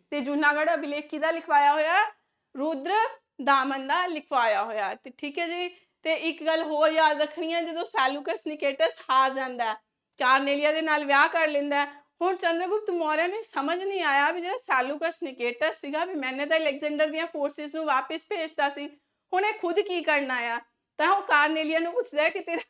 Speaker 1: ਤੇ ਜੂਨਾਗੜ੍ਹ ਅਭਿਲੇਖ ਕਿਹਦਾ ਲਿਖਵਾਇਆ ਹੋਇਆ, ਰੁद्र दामन ਦਾ ਲਿਖਵਾਇਆ ਹੋਇਆ। ਤੇ ਠੀਕ ਹੈ ਜੀ, ਤੇ ਇੱਕ ਗੱਲ ਹੋਰ ਯਾਦ ਰੱਖਣੀ ਹੈ, ਜਦੋਂ ਸੈਲੂਕਸ ਨਿਕੇਟਸ ਹਾਰ ਜਾਂਦਾ, ਕਾਰਨੇਲੀਆ ਦੇ ਨਾਲ ਵਿਆਹ ਕਰ ਲੈਂਦਾ, ਹੁਣ ਚੰਦਰਗੁਪਤ ਮੌਰਿਆ ਨੂੰ ਸਮਝ ਨਹੀਂ ਆਇਆ ਵੀ ਜਿਹੜਾ ਸੈਲੂਕਸ ਨਿਕੇਟਸ ਸੀਗਾ ਵੀ ਮੈਨੇ ਤਾਂ ਅਲੈਗਜ਼ੈਂਡਰ ਦੀਆਂ ਫੋਰਸਿਸ ਨੂੰ ਵਾਪਿਸ ਭੇਜਤਾ ਸੀ, ਹੁਣ ਇਹ ਖੁਦ ਕੀ ਕਰਨਾ ਆ। ਤਾਂ ਉਹ ਕਾਰਨੇਲੀਆ ਨੂੰ ਪੁੱਛਦਾ ਕਿ ਤੇਰਾ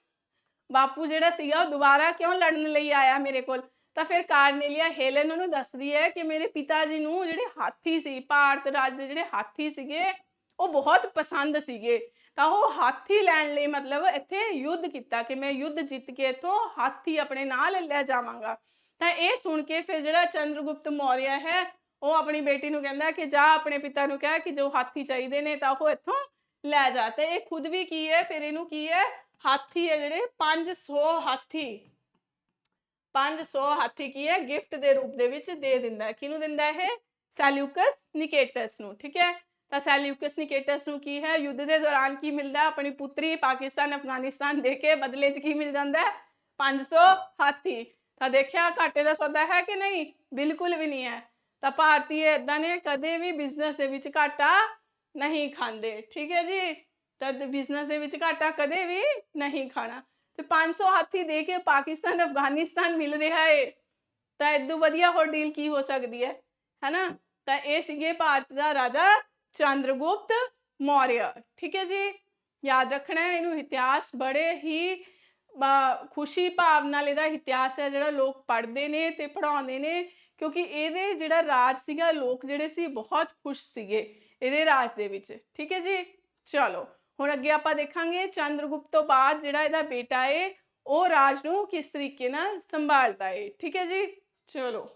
Speaker 1: ਬਾਪੂ ਜਿਹੜਾ ਸੀਗਾ ਉਹ ਦੁਬਾਰਾ ਕਿਉਂ ਲੜਨ ਲਈ ਆਇਆ ਮੇਰੇ ਕੋਲ। ਤਾਂ ਫਿਰ ਕਾਰਨੇਲੀਆ ਹੈਲਨ ਉਹਨੂੰ ਦੱਸਦੀ ਹੈ ਕਿ ਮੇਰੇ ਪਿਤਾ ਜੀ ਨੂੰ ਜਿਹੜੇ ਹਾਥੀ ਸੀ, ਭਾਰਤ ਰਾਜ ਦੇ ਜਿਹੜੇ ਹਾਥੀ ਸੀਗੇ ਉਹ ਬਹੁਤ ਪਸੰਦ ਸੀਗੇ, ਤਾਂ ਉਹ ਹਾਥੀ ਲੈਣ ਲਈ ਮਤਲਬ ਇੱਥੇ ਯੁੱਧ ਕੀਤਾ ਕਿ ਮੈਂ ਯੁੱਧ ਜਿੱਤ ਕੇ ਇੱਥੋਂ ਹਾਥੀ ਆਪਣੇ ਨਾਲ ਲੈ ਜਾਵਾਂਗਾ। ਤਾਂ ਇਹ ਸੁਣ ਕੇ ਫਿਰ ਜਿਹੜਾ ਚੰਦਰਗੁਪਤ ਮੌਰਿਆ ਹੈ ਉਹ ਆਪਣੀ ਬੇਟੀ ਨੂੰ ਕਹਿੰਦਾ ਕਿ ਜਾ ਆਪਣੇ ਪਿਤਾ ਨੂੰ ਕਹਿ ਕਿ ਜੋ ਹਾਥੀ ਚਾਹੀਦੇ ਨੇ ਤਾਂ ਉਹ ਇੱਥੋਂ ਲੈ ਜਾ। ਤੇ ਇਹ ਖੁਦ ਵੀ ਕੀ ਹੈ, ਫਿਰ ਇਹਨੂੰ ਕੀ ਹੈ, ਹਾਥੀ ਹੈ ਜਿਹੜੇ 500 ਹਾਥੀ ਕੀ ਹੈ ਗਿਫਟ ਦੇ ਰੂਪ ਦੇ ਵਿੱਚ ਦੇ ਦਿੰਦਾ ਹੈ। ਕਿਹਨੂੰ ਦਿੰਦਾ ਹੈ, ਸੈਲੂਕਸ ਨਿਕੇਟਸ ਨੂੰ। ਠੀਕ ਹੈ, ਤਾਂ ਸੈਲੂਕਸ ਨਿਕੇਟਸ ਨੂੰ ਕੀ ਹੈ, ਯੁੱਧ ਦੇ ਦੌਰਾਨ ਕੀ ਮਿਲਦਾ, ਆਪਣੀ ਪੁੱਤਰੀ ਪਾਕਿਸਤਾਨ ਅਫਗਾਨਿਸਤਾਨ ਦੇ ਕੇ ਬਦਲੇ 'ਚ ਕੀ ਮਿਲ ਜਾਂਦਾ, 500 ਹਾਥੀ। ਤਾਂ ਦੇਖਿਆ ਘਾਟੇ ਦਾ ਸੌਦਾ ਹੈ ਕਿ ਨਹੀਂ, ਬਿਲਕੁਲ ਵੀ ਨਹੀਂ ਹੈ। ਤਾਂ ਭਾਰਤੀ ਏਦਾਂ ਨੇ ਕਦੇ ਵੀ ਬਿਜ਼ਨਸ ਦੇ ਵਿੱਚ ਘਾਟਾ ਨਹੀਂ ਖਾਂਦੇ। ਠੀਕ ਹੈ ਜੀ, ਤਾਂ ਬਿਜ਼ਨਸ ਦੇ ਵਿੱਚ ਘਾਟਾ ਕਦੇ ਵੀ ਨਹੀਂ ਖਾਣਾ। ਤੇ 500 ਹਾਥੀ ਦੇ ਕੇ ਪਾਕਿਸਤਾਨ ਅਫਗਾਨਿਸਤਾਨ ਮਿਲ ਰਿਹਾ ਹੈ, ਤਾਂ ਇਦੋਂ ਵਧੀਆ ਹੋਰ ਡੀਲ ਕੀ ਹੋ ਸਕਦੀ ਹੈ है ना। ਤਾਂ ਇਹ ਸੀਗੇ ਭਾਰਤ ਦਾ ਰਾਜਾ ਚੰਦਰਗੁਪਤ ਮੌर्य। ਠੀਕ ਹੈ ਜੀ, ਯਾਦ ਰੱਖਣਾ ਹੈ ਇਹਨੂੰ। ਇਤਿਹਾਸ ਬੜੇ ਹੀ ਖੁਸ਼ੀ ਭਾਵ ਨਾਲ ਇਹਦਾ ਇਤਿਹਾਸ ਹੈ ਜਿਹੜਾ ਲੋਕ ਪੜ੍ਹਦੇ ਨੇ ਤੇ ਪੜ੍ਹਾਉਂਦੇ ਨੇ, ਕਿਉਂਕਿ ਇਹਦੇ ਜਿਹੜਾ ਰਾਜ ਸੀਗਾ ਲੋਕ ਜਿਹੜੇ ਸੀ ਬਹੁਤ ਖੁਸ਼ ਸੀਗੇ ਇਹਦੇ ਰਾਜ ਦੇ ਵਿੱਚ। ਠੀਕ ਹੈ ਜੀ, ਚਲੋ ਹੁਣ ਅੱਗੇ ਆਪਾਂ ਦੇਖਾਂਗੇ ਚੰਦਰਗੁਪਤ ਤੋਂ ਬਾਅਦ ਜਿਹੜਾ ਇਹਦਾ ਬੇਟਾ ਹੈ ਉਹ ਰਾਜ ਨੂੰ ਕਿਸ ਤਰੀਕੇ ਨਾਲ ਸੰਭਾਲਦਾ ਹੈ। ਠੀਕ ਹੈ ਜੀ, ਚਲੋ।